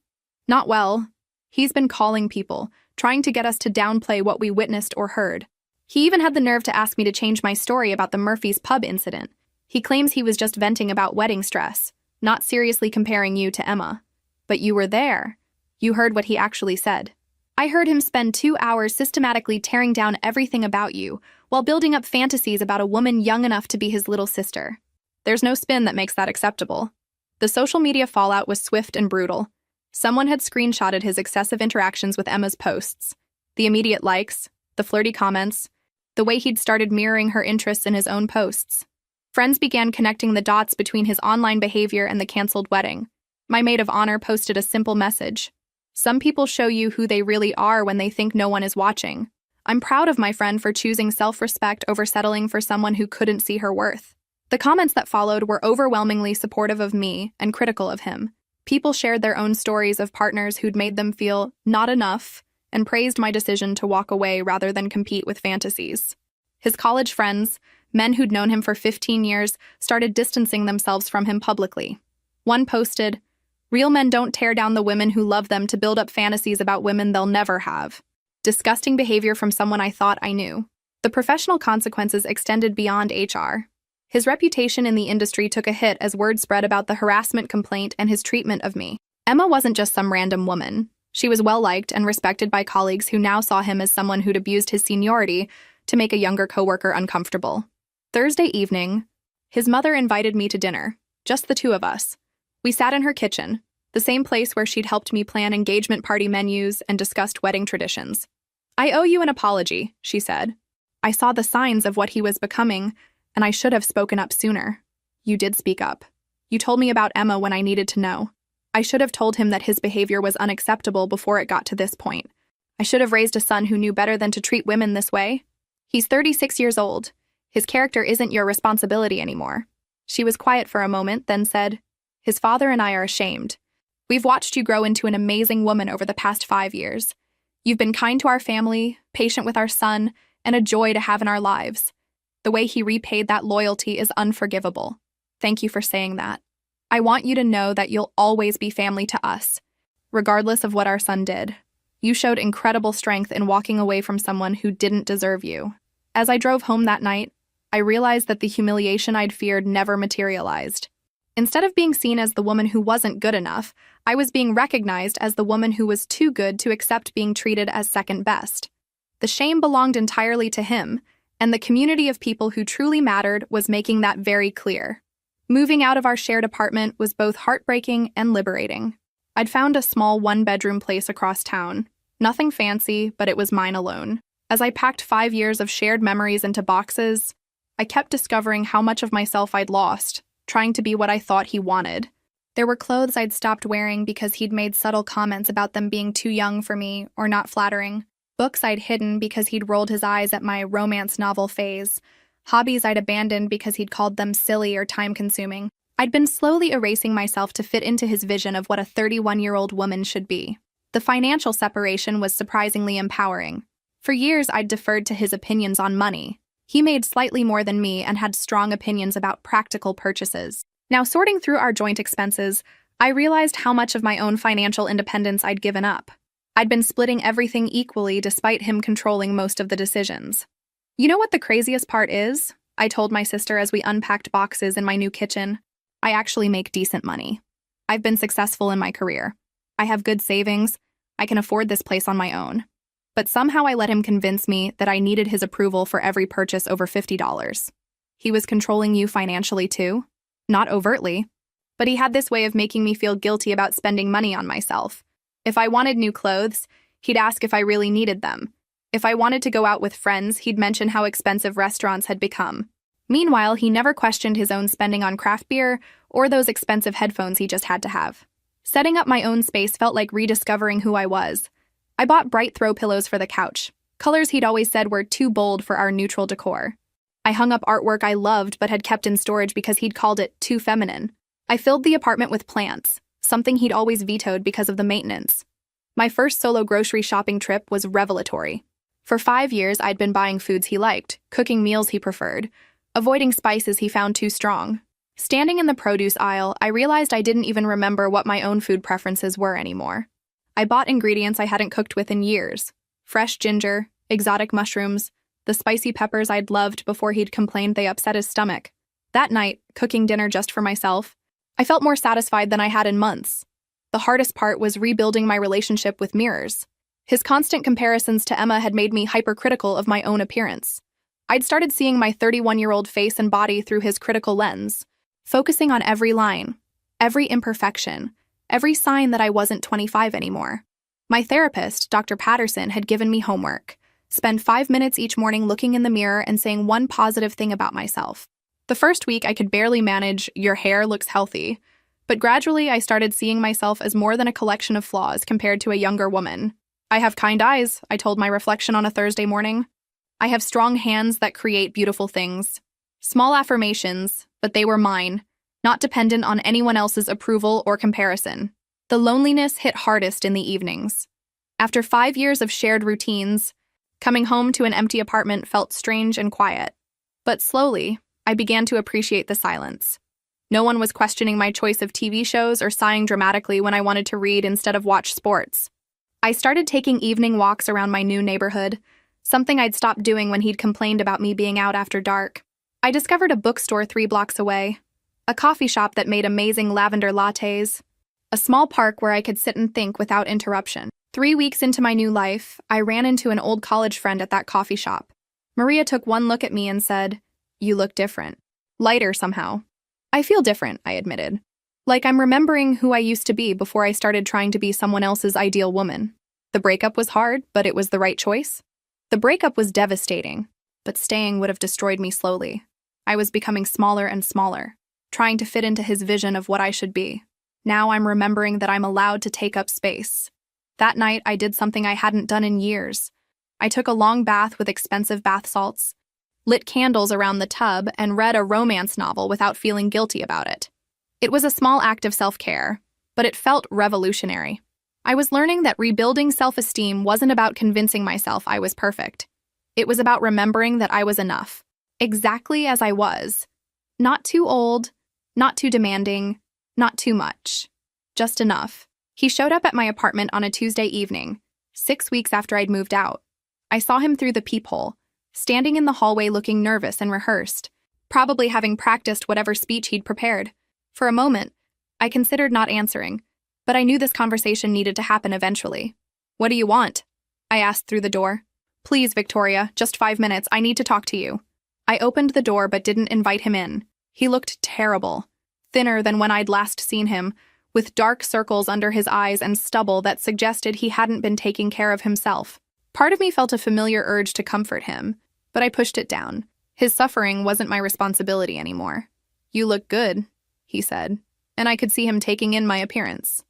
Not well. He's been calling people, trying to get us to downplay what we witnessed or heard. He even had the nerve to ask me to change my story about the Murphy's pub incident. He claims he was just venting about wedding stress, not seriously comparing you to Emma. But you were there. You heard what he actually said. I heard him spend 2 hours systematically tearing down everything about you, while building up fantasies about a woman young enough to be his little sister. There's no spin that makes that acceptable. The social media fallout was swift and brutal. Someone had screenshotted his excessive interactions with Emma's posts. The immediate likes, the flirty comments, the way he'd started mirroring her interests in his own posts. Friends began connecting the dots between his online behavior and the canceled wedding. My maid of honor posted a simple message. Some people show you who they really are when they think no one is watching. I'm proud of my friend for choosing self-respect over settling for someone who couldn't see her worth. The comments that followed were overwhelmingly supportive of me and critical of him. People shared their own stories of partners who'd made them feel not enough and praised my decision to walk away rather than compete with fantasies. His college friends, men who'd known him for 15 years, started distancing themselves from him publicly. One posted, "Real men don't tear down the women who love them to build up fantasies about women they'll never have." Disgusting behavior from someone I thought I knew. The professional consequences extended beyond HR. His reputation in the industry took a hit as word spread about the harassment complaint and his treatment of me. Emma wasn't just some random woman. She was well-liked and respected by colleagues who now saw him as someone who'd abused his seniority to make a younger coworker uncomfortable. Thursday evening, his mother invited me to dinner, just the two of us. We sat in her kitchen, the same place where she'd helped me plan engagement party menus and discussed wedding traditions. "I owe you an apology," she said. "I saw the signs of what he was becoming, and I should have spoken up sooner." "You did speak up. You told me about Emma when I needed to know. I should have told him that his behavior was unacceptable before it got to this point. I should have raised a son who knew better than to treat women this way. He's 36 years old. His character isn't your responsibility anymore." She was quiet for a moment, then said, "His father and I are ashamed. We've watched you grow into an amazing woman over the past 5 years. You've been kind to our family, patient with our son, and a joy to have in our lives. The way he repaid that loyalty is unforgivable. Thank you for saying that. I want you to know that you'll always be family to us, regardless of what our son did. You showed incredible strength in walking away from someone who didn't deserve you." As I drove home that night, I realized that the humiliation I'd feared never materialized. Instead of being seen as the woman who wasn't good enough, I was being recognized as the woman who was too good to accept being treated as second best. The shame belonged entirely to him, and the community of people who truly mattered was making that very clear. Moving out of our shared apartment was both heartbreaking and liberating. I'd found a small one-bedroom place across town. Nothing fancy, but it was mine alone. As I packed 5 years of shared memories into boxes, I kept discovering how much of myself I'd lost, trying to be what I thought he wanted. There were clothes I'd stopped wearing because he'd made subtle comments about them being too young for me or not flattering. Books I'd hidden because he'd rolled his eyes at my romance novel phase. Hobbies I'd abandoned because he'd called them silly or time-consuming. I'd been slowly erasing myself to fit into his vision of what a 31-year-old woman should be. The financial separation was surprisingly empowering. For years, I'd deferred to his opinions on money. He made slightly more than me and had strong opinions about practical purchases. Now, sorting through our joint expenses, I realized how much of my own financial independence I'd given up. I'd been splitting everything equally despite him controlling most of the decisions. You know what the craziest part is? I told my sister as we unpacked boxes in my new kitchen. I actually make decent money. I've been successful in my career. I have good savings. I can afford this place on my own. But somehow I let him convince me that I needed his approval for every purchase over $50. He was controlling you financially too? Not overtly. But he had this way of making me feel guilty about spending money on myself. If I wanted new clothes, he'd ask if I really needed them. If I wanted to go out with friends, he'd mention how expensive restaurants had become. Meanwhile, he never questioned his own spending on craft beer or those expensive headphones he just had to have. Setting up my own space felt like rediscovering who I was. I bought bright throw pillows for the couch, colors he'd always said were too bold for our neutral decor. I hung up artwork I loved but had kept in storage because he'd called it too feminine. I filled the apartment with plants, something he'd always vetoed because of the maintenance. My first solo grocery shopping trip was revelatory. For 5 years, I'd been buying foods he liked, cooking meals he preferred, avoiding spices he found too strong. Standing in the produce aisle, I realized I didn't even remember what my own food preferences were anymore. I bought ingredients I hadn't cooked with in years. Fresh ginger, exotic mushrooms, the spicy peppers I'd loved before he'd complained they upset his stomach. That night, cooking dinner just for myself, I felt more satisfied than I had in months. The hardest part was rebuilding my relationship with mirrors. His constant comparisons to Emma had made me hypercritical of my own appearance. I'd started seeing my 31-year-old face and body through his critical lens, focusing on every line, every imperfection, every sign that I wasn't 25 anymore. My therapist, Dr. Patterson, had given me homework. Spend 5 minutes each morning looking in the mirror and saying one positive thing about myself. The first week, I could barely manage, "Your hair looks healthy." But gradually, I started seeing myself as more than a collection of flaws compared to a younger woman. "I have kind eyes," I told my reflection on a Thursday morning. "I have strong hands that create beautiful things." Small affirmations, but they were mine, not dependent on anyone else's approval or comparison. The loneliness hit hardest in the evenings. After 5 years of shared routines, coming home to an empty apartment felt strange and quiet. But slowly, I began to appreciate the silence. No one was questioning my choice of TV shows or sighing dramatically when I wanted to read instead of watch sports. I started taking evening walks around my new neighborhood, something I'd stopped doing when he'd complained about me being out after dark. I discovered a bookstore 3 blocks away, a coffee shop that made amazing lavender lattes, a small park where I could sit and think without interruption. 3 weeks into my new life, I ran into an old college friend at that coffee shop. Maria took one look at me and said, "You look different. Lighter somehow." "I feel different," I admitted. Like I'm remembering who I used to be before I started trying to be someone else's ideal woman. The breakup was hard, but it was the right choice. The breakup was devastating, but staying would have destroyed me slowly. I was becoming smaller and smaller, trying to fit into his vision of what I should be. Now I'm remembering that I'm allowed to take up space. That night, I did something I hadn't done in years. I took a long bath with expensive bath salts, lit candles around the tub, and read a romance novel without feeling guilty about it. It was a small act of self-care, but it felt revolutionary. I was learning that rebuilding self-esteem wasn't about convincing myself I was perfect. It was about remembering that I was enough, exactly as I was. Not too old, not too demanding, not too much. Just enough. He showed up at my apartment on a Tuesday evening, 6 weeks after I'd moved out. I saw him through the peephole, standing in the hallway looking nervous and rehearsed, probably having practiced whatever speech he'd prepared. For a moment, I considered not answering, but I knew this conversation needed to happen eventually. "What do you want?" I asked through the door. "Please, Victoria, just 5 minutes. I need to talk to you." I opened the door but didn't invite him in. He looked terrible, thinner than when I'd last seen him, with dark circles under his eyes and stubble that suggested he hadn't been taking care of himself. Part of me felt a familiar urge to comfort him, but I pushed it down. His suffering wasn't my responsibility anymore. "You look good," he said, and I could see him taking in my appearance.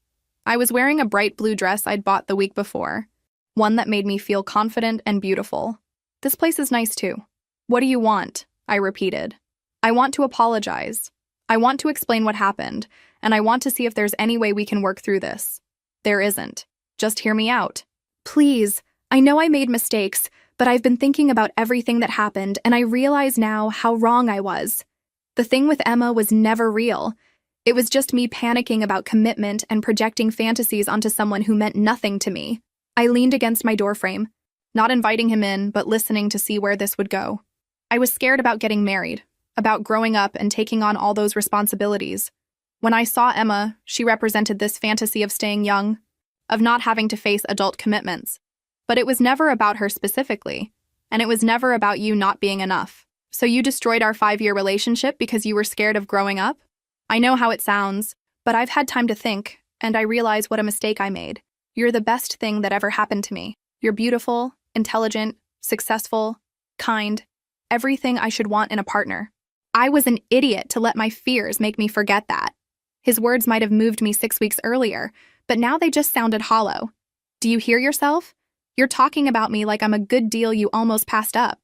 I was wearing a bright blue dress I'd bought the week before, one that made me feel confident and beautiful. "This place is nice too." "What do you want?" I repeated. "I want to apologize. I want to explain what happened, and I want to see if there's any way we can work through this." "There isn't. Just hear me out." "Please, I know I made mistakes, but I've been thinking about everything that happened, and I realize now how wrong I was. The thing with Emma was never real. It was just me panicking about commitment and projecting fantasies onto someone who meant nothing to me." I leaned against my doorframe, not inviting him in, but listening to see where this would go. I was scared about getting married, about growing up and taking on all those responsibilities. When I saw Emma, she represented this fantasy of staying young, of not having to face adult commitments. But it was never about her specifically, and it was never about you not being enough. So you destroyed our 5-year relationship because you were scared of growing up? I know how it sounds, but I've had time to think, and I realize what a mistake I made. You're the best thing that ever happened to me. You're beautiful, intelligent, successful, kind, everything I should want in a partner. I was an idiot to let my fears make me forget that. His words might have moved me 6 weeks earlier, but now they just sounded hollow. Do you hear yourself? You're talking about me like I'm a good deal you almost passed up.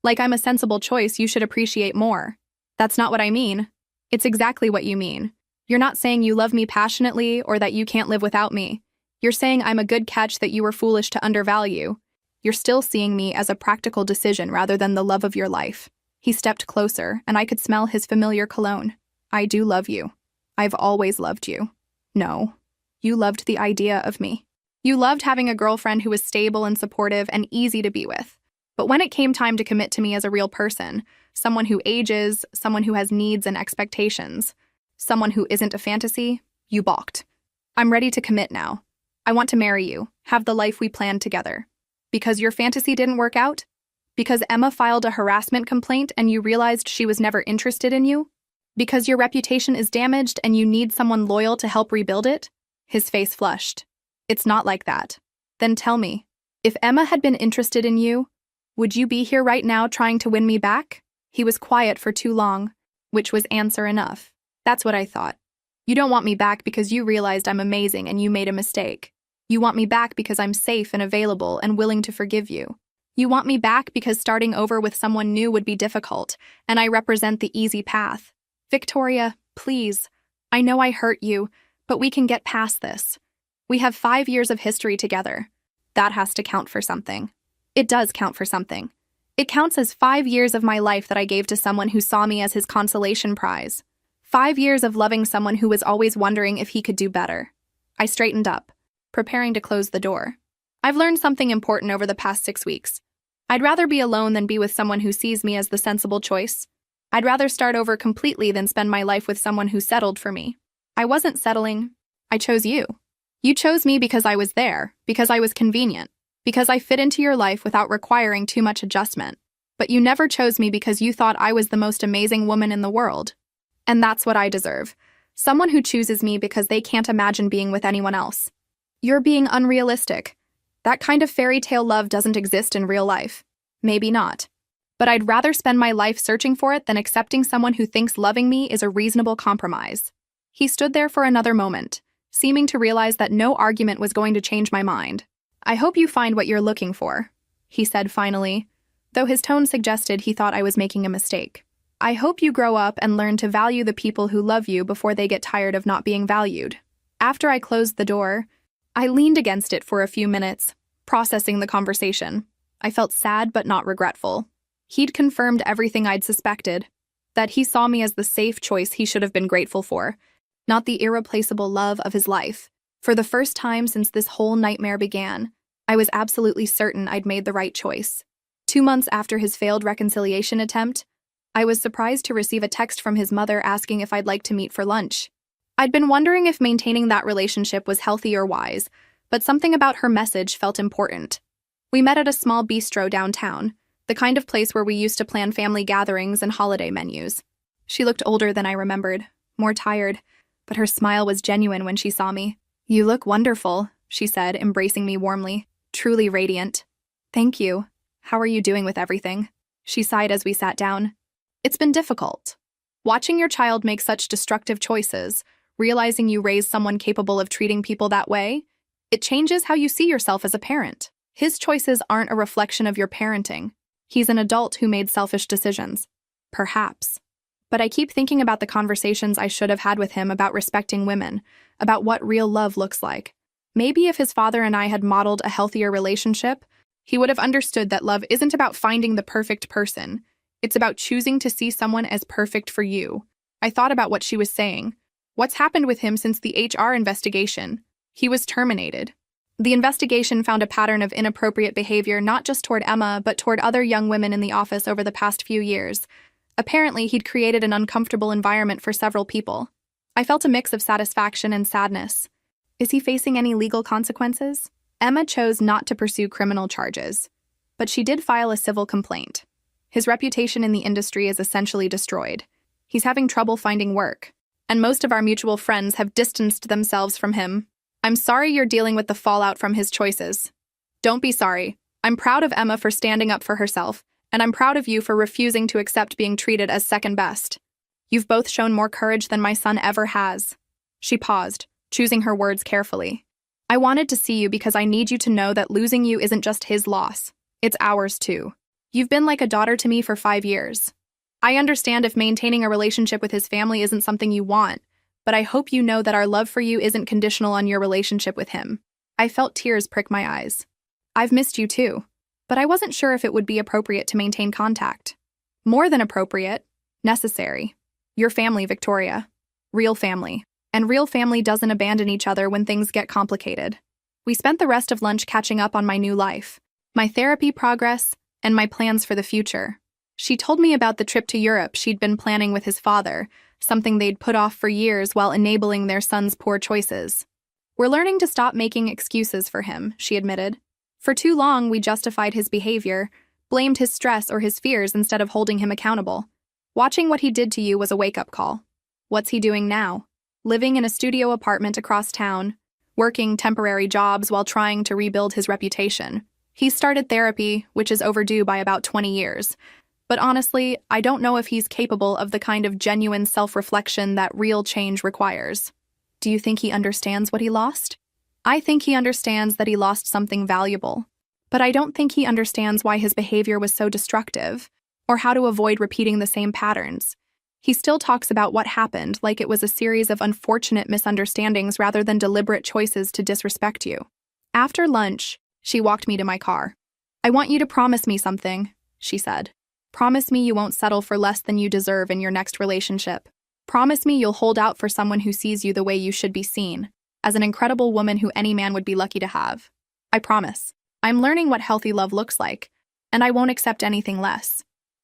Like I'm a sensible choice you should appreciate more. That's not what I mean. It's exactly what you mean. You're not saying you love me passionately or that you can't live without me. You're saying I'm a good catch that you were foolish to undervalue. You're still seeing me as a practical decision rather than the love of your life. He stepped closer, and I could smell his familiar cologne. I do love you. I've always loved you. No. You loved the idea of me. You loved having a girlfriend who was stable and supportive and easy to be with. But when it came time to commit to me as a real person, someone who ages, someone who has needs and expectations, someone who isn't a fantasy, you balked. I'm ready to commit now. I want to marry you, have the life we planned together. Because your fantasy didn't work out? Because Emma filed a harassment complaint and you realized she was never interested in you? Because your reputation is damaged and you need someone loyal to help rebuild it? His face flushed. It's not like that. Then tell me, if Emma had been interested in you, would you be here right now trying to win me back? He was quiet for too long, which was answer enough. That's what I thought. You don't want me back because you realized I'm amazing and you made a mistake. You want me back because I'm safe and available and willing to forgive you. You want me back because starting over with someone new would be difficult, and I represent the easy path. Victoria, please. I know I hurt you, but we can get past this. We have 5 years of history together. That has to count for something. It does count for something. It counts as 5 years of my life that I gave to someone who saw me as his consolation prize. 5 years of loving someone who was always wondering if he could do better. I straightened up, preparing to close the door. I've learned something important over the past 6 weeks. I'd rather be alone than be with someone who sees me as the sensible choice. I'd rather start over completely than spend my life with someone who settled for me. I wasn't settling. I chose you. You chose me because I was there, because I was convenient, because I fit into your life without requiring too much adjustment. But you never chose me because you thought I was the most amazing woman in the world. And that's what I deserve. Someone who chooses me because they can't imagine being with anyone else. You're being unrealistic. That kind of fairy tale love doesn't exist in real life. Maybe not. But I'd rather spend my life searching for it than accepting someone who thinks loving me is a reasonable compromise. He stood there for another moment, seeming to realize that no argument was going to change my mind. I hope you find what you're looking for, he said finally, though his tone suggested he thought I was making a mistake. I hope you grow up and learn to value the people who love you before they get tired of not being valued. After I closed the door, I leaned against it for a few minutes, processing the conversation. I felt sad but not regretful. He'd confirmed everything I'd suspected, that he saw me as the safe choice he should have been grateful for, not the irreplaceable love of his life. For the first time since this whole nightmare began, I was absolutely certain I'd made the right choice. 2 months after his failed reconciliation attempt, I was surprised to receive a text from his mother asking if I'd like to meet for lunch. I'd been wondering if maintaining that relationship was healthy or wise, but something about her message felt important. We met at a small bistro downtown, the kind of place where we used to plan family gatherings and holiday menus. She looked older than I remembered, more tired, but her smile was genuine when she saw me. "You look wonderful," she said, embracing me warmly, truly radiant. "Thank you. How are you doing with everything?" She sighed as we sat down. "It's been difficult. Watching your child make such destructive choices, realizing you raised someone capable of treating people that way, it changes how you see yourself as a parent. His choices aren't a reflection of your parenting. He's an adult who made selfish decisions. Perhaps. But I keep thinking about the conversations I should have had with him about respecting women, about what real love looks like. Maybe if his father and I had modeled a healthier relationship, he would have understood that love isn't about finding the perfect person. It's about choosing to see someone as perfect for you. I thought about what she was saying. What's happened with him since the HR investigation? He was terminated. The investigation found a pattern of inappropriate behavior not just toward Emma, but toward other young women in the office over the past few years. Apparently, he'd created an uncomfortable environment for several people. I felt a mix of satisfaction and sadness. Is he facing any legal consequences? Emma chose not to pursue criminal charges, but she did file a civil complaint. His reputation in the industry is essentially destroyed. He's having trouble finding work, and most of our mutual friends have distanced themselves from him. I'm sorry you're dealing with the fallout from his choices. Don't be sorry. I'm proud of Emma for standing up for herself, and I'm proud of you for refusing to accept being treated as second best. You've both shown more courage than my son ever has. She paused, choosing her words carefully. I wanted to see you because I need you to know that losing you isn't just his loss. It's ours too. You've been like a daughter to me for 5 years. I understand if maintaining a relationship with his family isn't something you want, but I hope you know that our love for you isn't conditional on your relationship with him. I felt tears prick my eyes. I've missed you too, but I wasn't sure if it would be appropriate to maintain contact. More than appropriate, necessary. Your family, Victoria. Real family. And real family doesn't abandon each other when things get complicated. We spent the rest of lunch catching up on my new life, my therapy progress, and my plans for the future. She told me about the trip to Europe she'd been planning with his father, something they'd put off for years while enabling their son's poor choices. We're learning to stop making excuses for him, she admitted. For too long, we justified his behavior, blamed his stress or his fears instead of holding him accountable. Watching what he did to you was a wake-up call. What's he doing now? Living in a studio apartment across town, working temporary jobs while trying to rebuild his reputation. He started therapy, which is overdue by about 20 years. But honestly, I don't know if he's capable of the kind of genuine self-reflection that real change requires. Do you think he understands what he lost? I think he understands that he lost something valuable. But I don't think he understands why his behavior was so destructive, or how to avoid repeating the same patterns. He still talks about what happened like it was a series of unfortunate misunderstandings rather than deliberate choices to disrespect you. After lunch, she walked me to my car. I want you to promise me something, she said. Promise me you won't settle for less than you deserve in your next relationship. Promise me you'll hold out for someone who sees you the way you should be seen, as an incredible woman who any man would be lucky to have. I promise. I'm learning what healthy love looks like, and I won't accept anything less.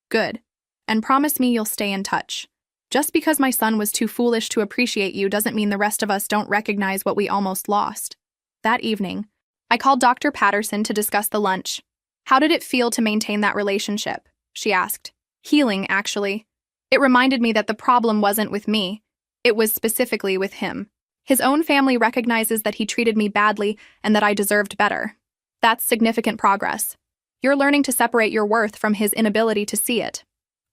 Good. And promise me you'll stay in touch. Just because my son was too foolish to appreciate you doesn't mean the rest of us don't recognize what we almost lost. That evening, I called Dr. Patterson to discuss the lunch. How did it feel to maintain that relationship? She asked. Healing, actually. It reminded me that the problem wasn't with me. It was specifically with him. His own family recognizes that he treated me badly and that I deserved better. That's significant progress. You're learning to separate your worth from his inability to see it.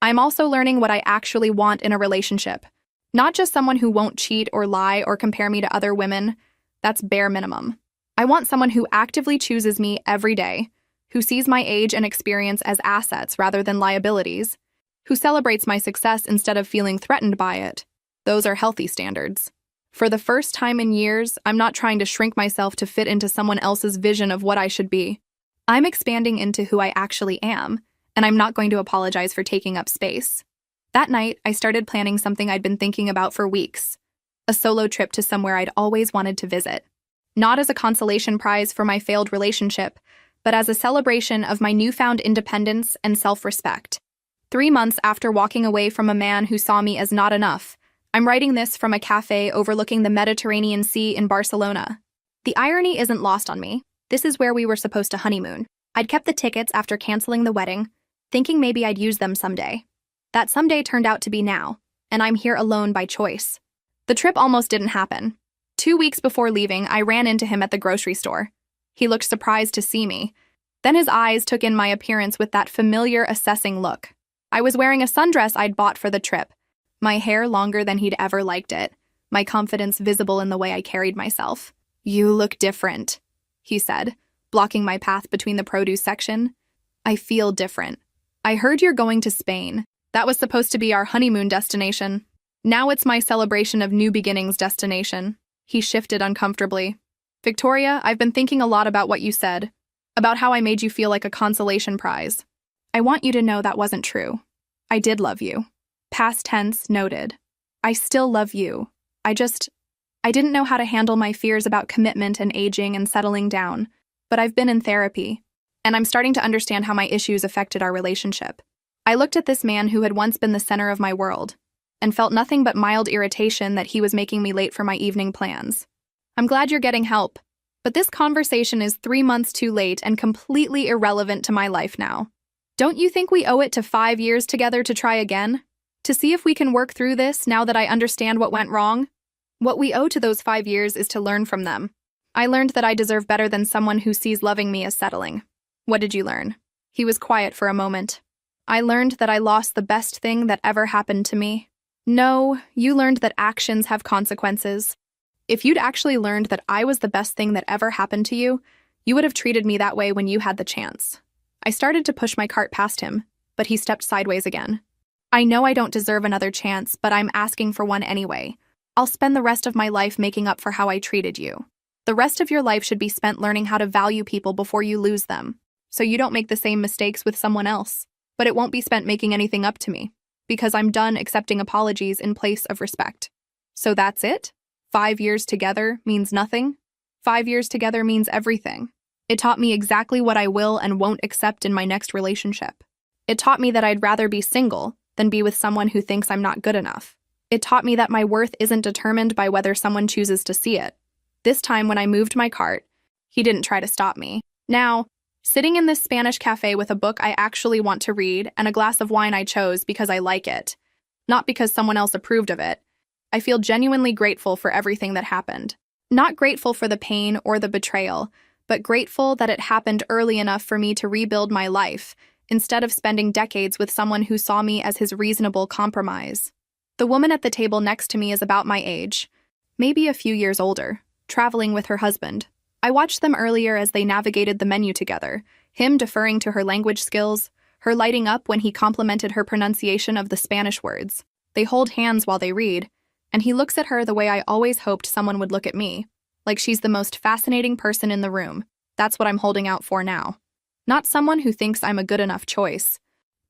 I'm also learning what I actually want in a relationship. Not just someone who won't cheat or lie or compare me to other women. That's bare minimum. I want someone who actively chooses me every day, who sees my age and experience as assets rather than liabilities, who celebrates my success instead of feeling threatened by it. Those are healthy standards. For the first time in years, I'm not trying to shrink myself to fit into someone else's vision of what I should be. I'm expanding into who I actually am, and I'm not going to apologize for taking up space. That night, I started planning something I'd been thinking about for weeks. A solo trip to somewhere I'd always wanted to visit. Not as a consolation prize for my failed relationship, but as a celebration of my newfound independence and self-respect. 3 months after walking away from a man who saw me as not enough, I'm writing this from a cafe overlooking the Mediterranean Sea in Barcelona. The irony isn't lost on me. This is where we were supposed to honeymoon. I'd kept the tickets after canceling the wedding, thinking maybe I'd use them someday. That someday turned out to be now, and I'm here alone by choice. The trip almost didn't happen. 2 weeks before leaving, I ran into him at the grocery store. He looked surprised to see me. Then his eyes took in my appearance with that familiar, assessing look. I was wearing a sundress I'd bought for the trip, my hair longer than he'd ever liked it, my confidence visible in the way I carried myself. You look different, he said, blocking my path between the produce section. I feel different. I heard you're going to Spain. That was supposed to be our honeymoon destination. Now it's my celebration of new beginnings destination. He shifted uncomfortably. Victoria, I've been thinking a lot about what you said, about how I made you feel like a consolation prize. I want you to know that wasn't true. I did love you. Past tense noted. I still love you. I I didn't know how to handle my fears about commitment and aging and settling down, but I've been in therapy, and I'm starting to understand how my issues affected our relationship. I looked at this man who had once been the center of my world, and felt nothing but mild irritation that he was making me late for my evening plans. I'm glad you're getting help, but this conversation is 3 months too late and completely irrelevant to my life now. Don't you think we owe it to 5 years together to try again? To see if we can work through this now that I understand what went wrong? What we owe to those 5 years is to learn from them. I learned that I deserve better than someone who sees loving me as settling. What did you learn? He was quiet for a moment. I learned that I lost the best thing that ever happened to me. No, you learned that actions have consequences. If you'd actually learned that I was the best thing that ever happened to you, you would have treated me that way when you had the chance. I started to push my cart past him, but he stepped sideways again. I know I don't deserve another chance, but I'm asking for one anyway. I'll spend the rest of my life making up for how I treated you. The rest of your life should be spent learning how to value people before you lose them, so you don't make the same mistakes with someone else. But it won't be spent making anything up to me, because I'm done accepting apologies in place of respect. So that's it? 5 years together means nothing? 5 years together means everything. It taught me exactly what I will and won't accept in my next relationship. It taught me that I'd rather be single than be with someone who thinks I'm not good enough. It taught me that my worth isn't determined by whether someone chooses to see it. This time when I moved my cart, he didn't try to stop me. Now, sitting in this Spanish cafe with a book I actually want to read and a glass of wine I chose because I like it, not because someone else approved of it, I feel genuinely grateful for everything that happened. Not grateful for the pain or the betrayal, but grateful that it happened early enough for me to rebuild my life, instead of spending decades with someone who saw me as his reasonable compromise. The woman at the table next to me is about my age, maybe a few years older, traveling with her husband. I watched them earlier as they navigated the menu together, him deferring to her language skills, her lighting up when he complimented her pronunciation of the Spanish words. They hold hands while they read, and he looks at her the way I always hoped someone would look at me, like she's the most fascinating person in the room. That's what I'm holding out for now. Not someone who thinks I'm a good enough choice,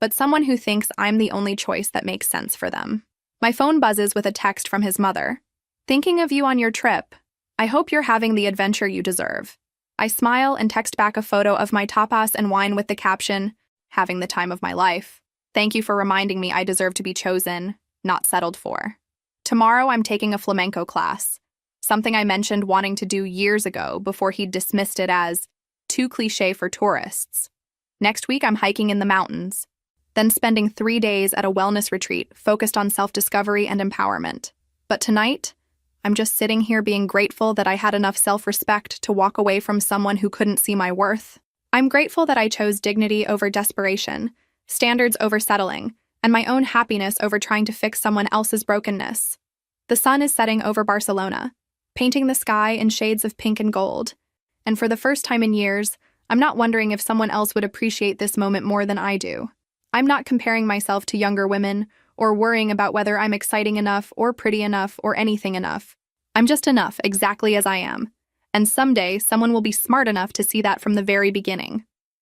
but someone who thinks I'm the only choice that makes sense for them. My phone buzzes with a text from his mother. Thinking of you on your trip. I hope you're having the adventure you deserve. I smile and text back a photo of my tapas and wine with the caption, having the time of my life. Thank you for reminding me I deserve to be chosen, not settled for. Tomorrow I'm taking a flamenco class, something I mentioned wanting to do years ago before he'd dismissed it as too cliché for tourists. Next week I'm hiking in the mountains, then spending 3 days at a wellness retreat focused on self-discovery and empowerment. But tonight, I'm just sitting here being grateful that I had enough self-respect to walk away from someone who couldn't see my worth. I'm grateful that I chose dignity over desperation, standards over settling, and my own happiness over trying to fix someone else's brokenness. The sun is setting over Barcelona, painting the sky in shades of pink and gold. And for the first time in years, I'm not wondering if someone else would appreciate this moment more than I do. I'm not comparing myself to younger women or worrying about whether I'm exciting enough or pretty enough or anything enough. I'm just enough exactly as I am. And someday, someone will be smart enough to see that from the very beginning.